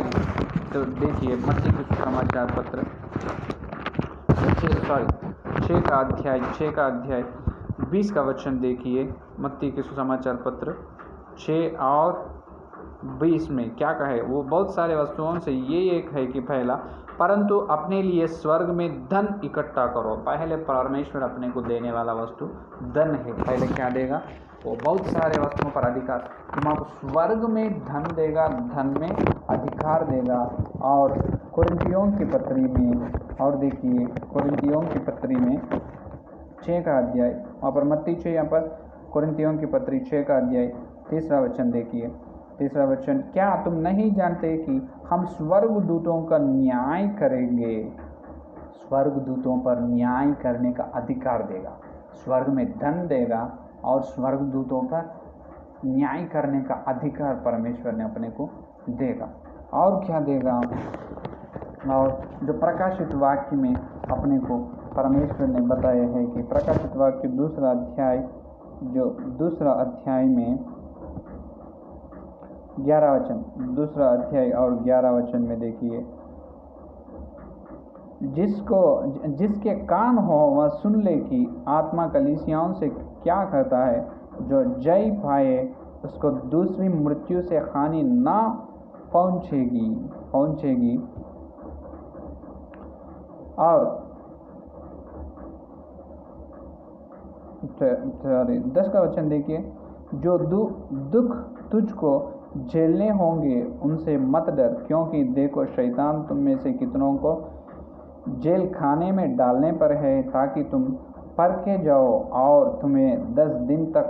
तो देखिए, मत्ती के सुसमाचार पत्र 6 का अध्याय 20 का वचन देखिए। मत्ती के सुसमाचार पत्र 6 और 20 में क्या कहे, वो बहुत सारे वस्तुओं से ये एक है कि पहला, परंतु अपने लिए स्वर्ग में धन इकट्ठा करो। पहले परमेश्वर अपने को देने वाला वस्तु धन है। पहले क्या देगा, वो बहुत सारे वस्तुओं पर अधिकार, तुमको स्वर्ग में धन देगा, धन में अधिकार देगा। और कोरिन्थियों की पत्री में, और देखिए कोरिन्थियों की पत्री में 6 का अध्याय, वहाँ पर मत्ती 6, यहाँ पर कोरिन्थियों की पत्री 6 का अध्याय 3 वचन देखिए। 3 वचन, क्या तुम नहीं जानते कि हम स्वर्गदूतों का न्याय करेंगे। स्वर्गदूतों पर न्याय करने का अधिकार देगा, स्वर्ग में धन देगा और स्वर्गदूतों पर न्याय करने का अधिकार परमेश्वर ने अपने को देगा। और क्या देगा, और जो प्रकाशित वाक्य में अपने को परमेश्वर ने बताया है कि प्रकाशित वाक्य 2 अध्याय, जो 2 अध्याय में 11 वचन, 2 अध्याय और 11 वचन में देखिए, जिसके कान हो वह सुन ले कि आत्मा कलीसियाओं से क्या कहता है। जो जय पाए उसको दूसरी मृत्यु से हानि ना पहुंचेगी। और 10 का वचन देखिए, जो दुख तुझको झेलने होंगे उनसे मत डर, क्योंकि देखो शैतान तुम में से कितनों को जेल खाने में डालने पर है, ताकि तुम परखे जाओ, और तुम्हें 10 दिन तक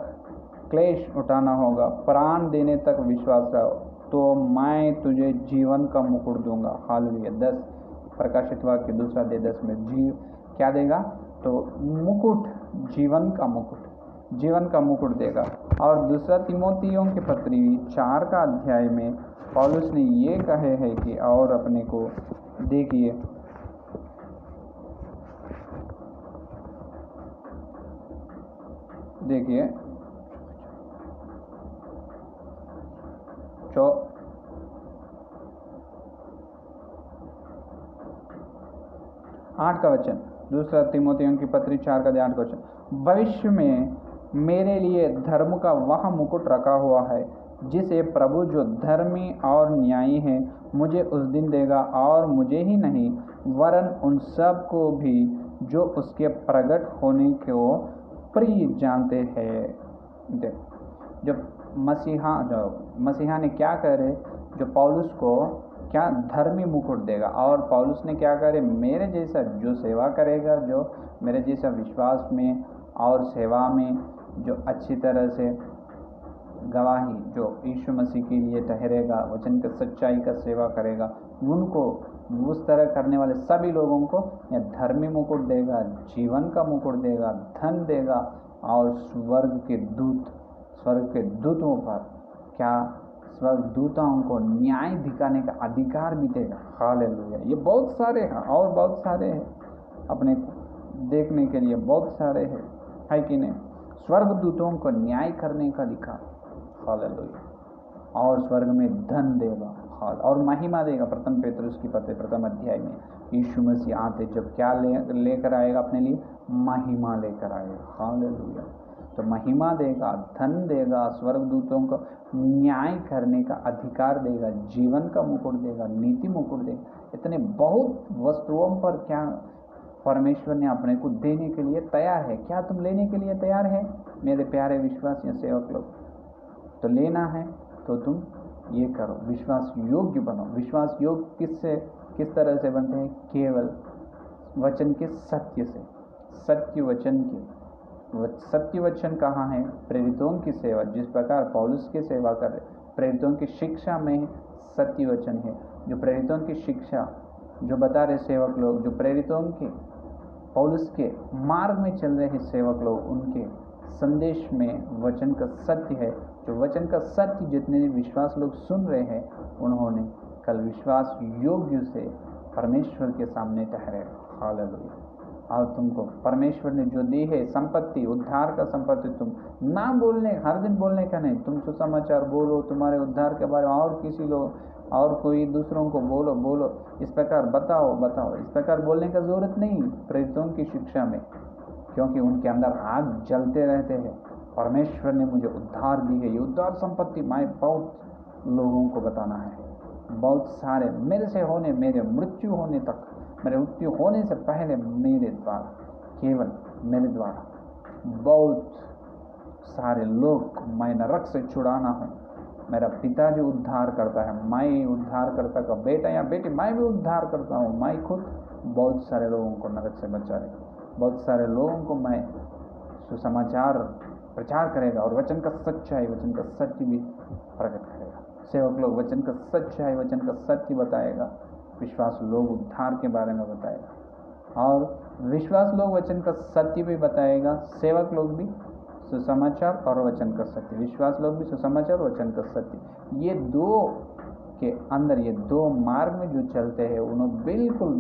क्लेश उठाना होगा। प्राण देने तक विश्वास रहो तो मैं तुझे जीवन का मुकुट दूंगा। हालेलुया। 10 प्रकाशित वाक्य 2 अध्याय 10 में क्या देगा, तो मुकुट, जीवन का मुकुट देगा। और 2 तिमोथियों की पत्री 4 का अध्याय में पौलुस ने ये कहे है कि, और अपने को देखिए देखिए 8 का वचन, 2 तिमोथियों की पत्री 4 का 8 का वचन, भविष्य में मेरे लिए धर्म का वह मुकुट रखा हुआ है, जिसे प्रभु जो धर्मी और न्यायी है मुझे उस दिन देगा, और मुझे ही नहीं वरन उन सब को भी जो उसके प्रकट होने को प्रिय जानते हैं। जो मसीहा ने क्या करे, जो पौलुस को क्या धर्मी मुकुट देगा। और पौलुस ने क्या करे, मेरे जैसा जो सेवा करेगा, जो मेरे जैसा विश्वास में और सेवा में जो अच्छी तरह से गवाही, जो यीशु मसीह के लिए ठहरेगा, वचन का सच्चाई का सेवा करेगा, उनको उस तरह करने वाले सभी लोगों को यह धर्मी मुकुट देगा, जीवन का मुकुट देगा, धन देगा, और स्वर्ग के दूतों पर क्या, स्वर्गदूतों को न्याय दिखाने का अधिकार भी देगा। हालेलुया। ये बहुत सारे हैं, और बहुत सारे हैं, अपने देखने के लिए बहुत सारे हैं, है कि नहीं। स्वर्गदूतों को न्याय करने का अधिकार, हालेलुया। और स्वर्ग में धन देगा, और महिमा देगा। प्रथम पेतरुस की पत्री 1 अध्याय में यीशु मसीह आते जब क्या लेकर आएगा अपने लिए, महिमा लेकर आएगा। हालेलुया। तो महिमा देगा, धन देगा, स्वर्गदूतों को न्याय करने का अधिकार देगा, जीवन का मुकुट देगा, नीति मुकुट देगा। इतने बहुत वस्तुओं पर क्या परमेश्वर ने अपने को देने के लिए तैयार है। क्या तुम लेने के लिए तैयार है मेरे प्यारे विश्वासी सेवक लोग? तो लेना है तो तुम ये करो, विश्वास योग्य बनो। विश्वास योग्य किस तरह से बनते हैं? केवल वचन के सत्य से। सत्य वचन के सत्य वचन कहाँ है? प्रेरितों की सेवा, जिस प्रकार पौलुस की सेवा कर रहे, प्रेरितों की शिक्षा में सत्य वचन है। जो प्रेरितों की शिक्षा जो बता रहे सेवक लोग, जो प्रेरितों के पौलुस के मार्ग में चल रहे सेवक लोग, उनके संदेश में वचन का सत्य है। जो वचन का सत्य जितने विश्वास लोग सुन रहे हैं, उन्होंने कल विश्वास योग्य से परमेश्वर के सामने ठहरे। हालेलुया। और तुमको परमेश्वर ने जो दी है संपत्ति, उद्धार का संपत्ति, तुम ना बोलने, हर दिन बोलने का नहीं, तुम सुसमाचार बोलो, तुम्हारे उद्धार के बारे में और किसी लोग और कोई दूसरों को बोलो, इस प्रकार बताओ। इस प्रकार बोलने का जरूरत नहीं प्रेरितों की शिक्षा में, क्योंकि उनके अंदर आग जलते रहते हैं। परमेश्वर ने मुझे उद्धार दी है, ये उद्धार संपत्ति मैं बहुत लोगों को बताना है। बहुत सारे मेरे मृत्यु होने तक, मेरे मृत्यु होने से पहले मेरे द्वारा, केवल मेरे द्वारा बहुत सारे लोग मैं नरक से छुड़ाना हूँ। मेरा पिता जो उद्धार करता है, मैं उद्धार करता का बेटा या बेटी, मैं भी उद्धार करता हूँ। मैं खुद बहुत सारे लोगों को नरक से बचाएगा, बहुत सारे लोगों को मैं सुसमाचार प्रचार करेगा और वचन का सच्चाई, वचन का सत्य भी प्रकट करेगा। सेवक लोग वचन का सच्चाई, वचन का सत्य बताएगा, विश्वास लोग उद्धार के बारे में बताएगा, और विश्वास लोग वचन का सत्य भी बताएगा। सेवक लोग भी सुसमाचार और वचन का सत्य, विश्वास लोग भी सुसमाचार वचन का सत्य, ये दो के अंदर, ये दो मार्ग में जो चलते हैं, उन्होंने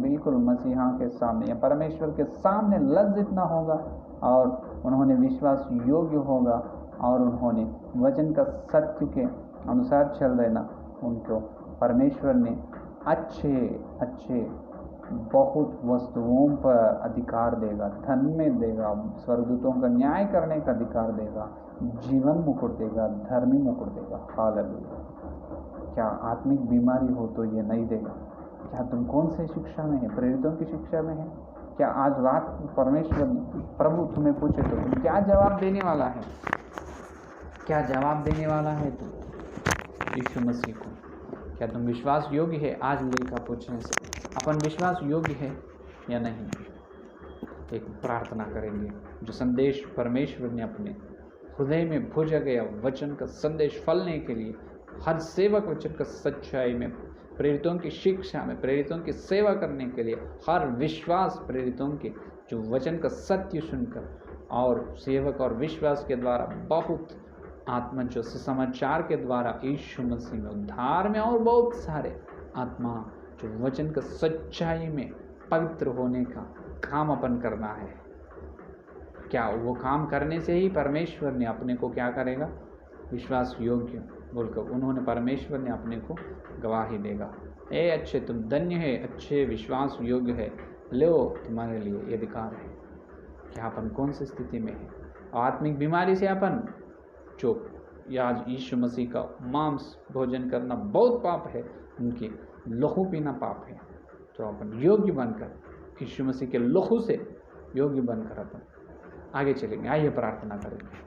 बिल्कुल मसीहा के सामने या परमेश्वर के सामने लज्जित ना होगा, और उन्होंने विश्वास योग्य होगा, और उन्होंने वचन का सत्य के अनुसार चल रहे ना, उनको परमेश्वर ने अच्छे बहुत वस्तुओं पर अधिकार देगा, धन में देगा, स्वर्गदूतों का न्याय करने का अधिकार देगा, जीवन मुकुट देगा, धर्मी मुकुट देगा। हालेलुया। क्या आत्मिक बीमारी हो तो ये नहीं देगा? क्या तुम कौन से शिक्षा में है? प्रेरितों की शिक्षा में है? क्या आज रात परमेश्वर प्रभु तुम्हें पूछे तो तुम क्या जवाब देने वाला है? क्या जवाब देने वाला है तुम यीशु मसीह को? क्या तुम विश्वास योग्य है? आज लेखा पूछने से अपन विश्वास योग्य है या नहीं? एक प्रार्थना करेंगे। जो संदेश परमेश्वर ने अपने हृदय में भुजा गया वचन का संदेश फलने के लिए, हर सेवक वचन का सच्चाई में, प्रेरितों की शिक्षा में, प्रेरितों की सेवा करने के लिए, हर विश्वास प्रेरितों के जो वचन का सत्य सुनकर और सेवक और विश्वास के द्वारा बहुत आत्मा जो सुसमाचार के द्वारा यीशु मसीह में उद्धार में, और बहुत सारे आत्मा जो वचन का सच्चाई में पवित्र होने का काम अपन करना है। क्या वो काम करने से ही परमेश्वर ने अपने को क्या करेगा? विश्वास योग्य बोलकर उन्होंने, परमेश्वर ने अपने को गवाही देगा। ए अच्छे, तुम धन्य है, अच्छे विश्वास योग्य है, लो तुम्हारे लिए ये अधिकार है। क्या अपन कौन सी स्थिति में है? आत्मिक बीमारी से अपन जो आज यीशु मसीह का मांस भोजन करना बहुत पाप है, उनकी लहू पीना पाप है, तो अपन योग्य बनकर यीशु मसीह के लहू से योग्य बनकर अपन आगे चलेंगे। आइए प्रार्थना करेंगे।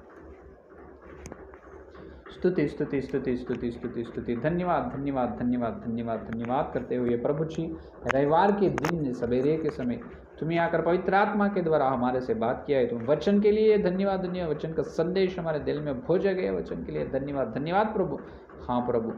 स्तुति स्तुति स्तुति स्तुति स्तुति स्तुति, धन्यवाद धन्यवाद धन्यवाद धन्यवाद धन्यवाद करते हुए प्रभु जी, रविवार के दिन सवेरे के समय तुम्हें आकर पवित्र आत्मा के द्वारा हमारे से बात किया है। तुम वचन के लिए धन्यवाद, धन्यवाद। वचन का संदेश हमारे दिल में भोजा गया, वचन के लिए धन्यवाद धन्यवाद प्रभु। हाँ प्रभु,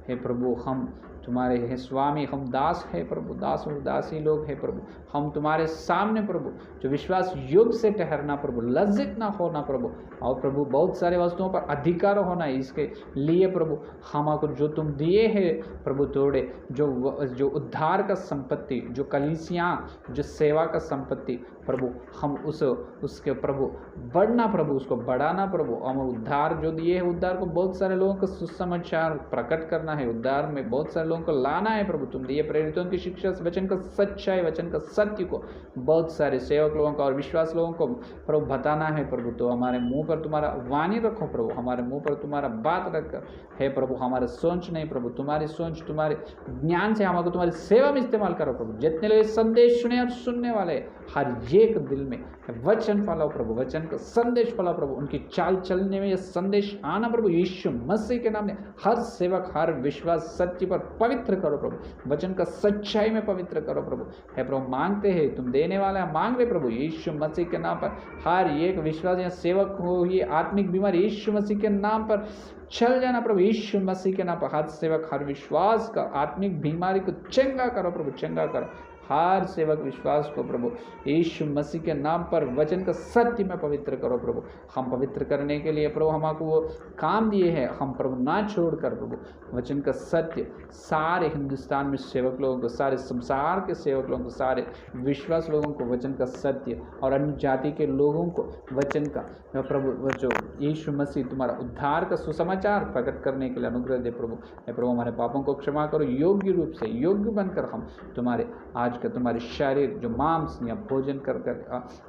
हे प्रभु, हम तुम्हारे हैं स्वामी, हम दास है प्रभु, दास और दासी लोग हैं प्रभु। हम तुम्हारे सामने प्रभु जो विश्वास युग से ठहरना प्रभु, लज्जित ना होना प्रभु, और प्रभु बहुत सारे वस्तुओं पर अधिकार होना, इसके लिए प्रभु हमको जो तुम दिए हैं प्रभु तोड़े, जो उद्धार का संपत्ति, जो कलीसियाँ, जो सेवा का संपत्ति प्रभु, हम उसके प्रभु बढ़ना प्रभु, उसको बढ़ाना प्रभु। हम उद्धार जो दिए हैं, उद्धार को बहुत सारे लोगों को सुसमाचार सुसमाचार प्रकट करना है, उद्धार में बहुत सारे लोगों को लाना है प्रभु। तुम दिए प्रेरितों की शिक्षा, वचन का सच्चाई, वचन का सत्य को बहुत सारे सेवक लोगों को और विश्वास लोगों को प्रभु बताना है प्रभु। तो हमारे मुंह पर तुम्हारा वाणी रखो प्रभु, हमारे मुंह पर तुम्हारा बात रखकर है प्रभु। हमारे सोच नहीं प्रभु, तुम्हारी सोच, तुम्हारे ज्ञान से हमको तुम्हारी सेवा में इस्तेमाल करो प्रभु। जितने लोग संदेश सुने और सुनने वाले हर एक दिल में वचन फैलाओ प्रभु, वचन का संदेश फैलाओ प्रभु। उनकी चाल चलने में यह संदेश आना प्रभु, यीशु मसीह के नाम में हर सेवक, हर विश्वास सच्ची पर पवित्र करो प्रभु, वचन का सच्चाई में पवित्र करो प्रभु। है प्रभु, मांगते हैं, तुम देने वाला है, मांग रहे प्रभु यीशु मसीह के नाम पर। हर एक विश्वास या सेवक हो, ये आत्मिक बीमारी यीशु मसीह के नाम पर चल जाना प्रभु, यीशु मसीह के नाम पर। हर सेवक, हर विश्वास का आत्मिक बीमारी को चंगा करो प्रभु, चंगा करो हर सेवक विश्वास को प्रभु, यीशु मसीह के नाम पर वचन का सत्य में पवित्र करो प्रभु। हम पवित्र करने के लिए प्रभु हमको वो काम दिए हैं, हम प्रभु ना छोड़कर प्रभु वचन का सत्य सारे हिंदुस्तान में सेवक लोगों को, सारे संसार के सेवक लोगों को, सारे विश्वास लोगों को वचन का सत्य, और अन्य जाति के लोगों को वचन का प्रभु जो यीशु मसीह तुम्हारा उद्धार का सुसमाचार प्रकट करने के लिए अनुग्रह दे प्रभु। प्रभु हमारे पापों को क्षमा करो, योग्य रूप से योग्य बनकर हम तुम्हारे आज का तुम्हारे शरीर जो मांस या भोजन कर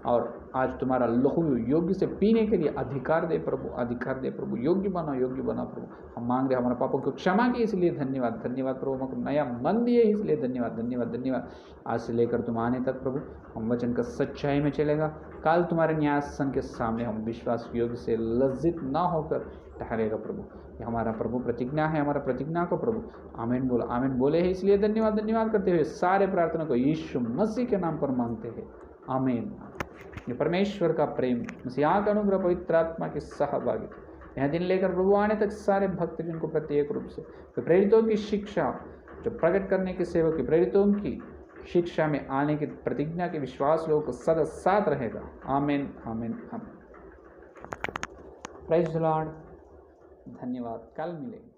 और आज तुम्हारा लहू योग्य से पीने के लिए अधिकार दे प्रभु, अधिकार दे प्रभु। योग्य बना, योग्य बना प्रभु। हम मांग रहे हमारे पापों को क्षमा की, इसलिए धन्यवाद, धन्यवाद प्रभु। हमको नया मन दिए इसलिए धन्यवाद, धन्यवाद, धन्यवाद। आज से लेकर तुम आने तक प्रभु हम वचन का सच्चाई में चलेगा। कल तुम्हारे न्यायासन के सामने हम विश्वास योग्य से लज्जित ना होकर ठहरेगा प्रभु। ये हमारा प्रभु प्रतिज्ञा है, हमारा प्रतिज्ञा को प्रभु आमीन बोला, आमीन बोले हैं, इसलिए धन्यवाद, धन्यवाद करते हुए सारे प्रार्थना को यीशु मसीह के नाम पर मांगते हैं, आमीन। ये परमेश्वर का प्रेम, मसीहा का अनुग्रह, पवित्र आत्मा की सहभागिता यह दिन लेकर प्रभु आने तक सारे भक्त जिनको प्रत्येक रूप से प्रेरितों की शिक्षा जो प्रकट करने के सेवक की प्रेरितों की शिक्षा में आने की प्रतिज्ञा के विश्वास लोगों को सदा साथ रहेगा, आमीन, आमीन, आमीन। Praise the Lord. धन्यवाद, कल मिलेंगे।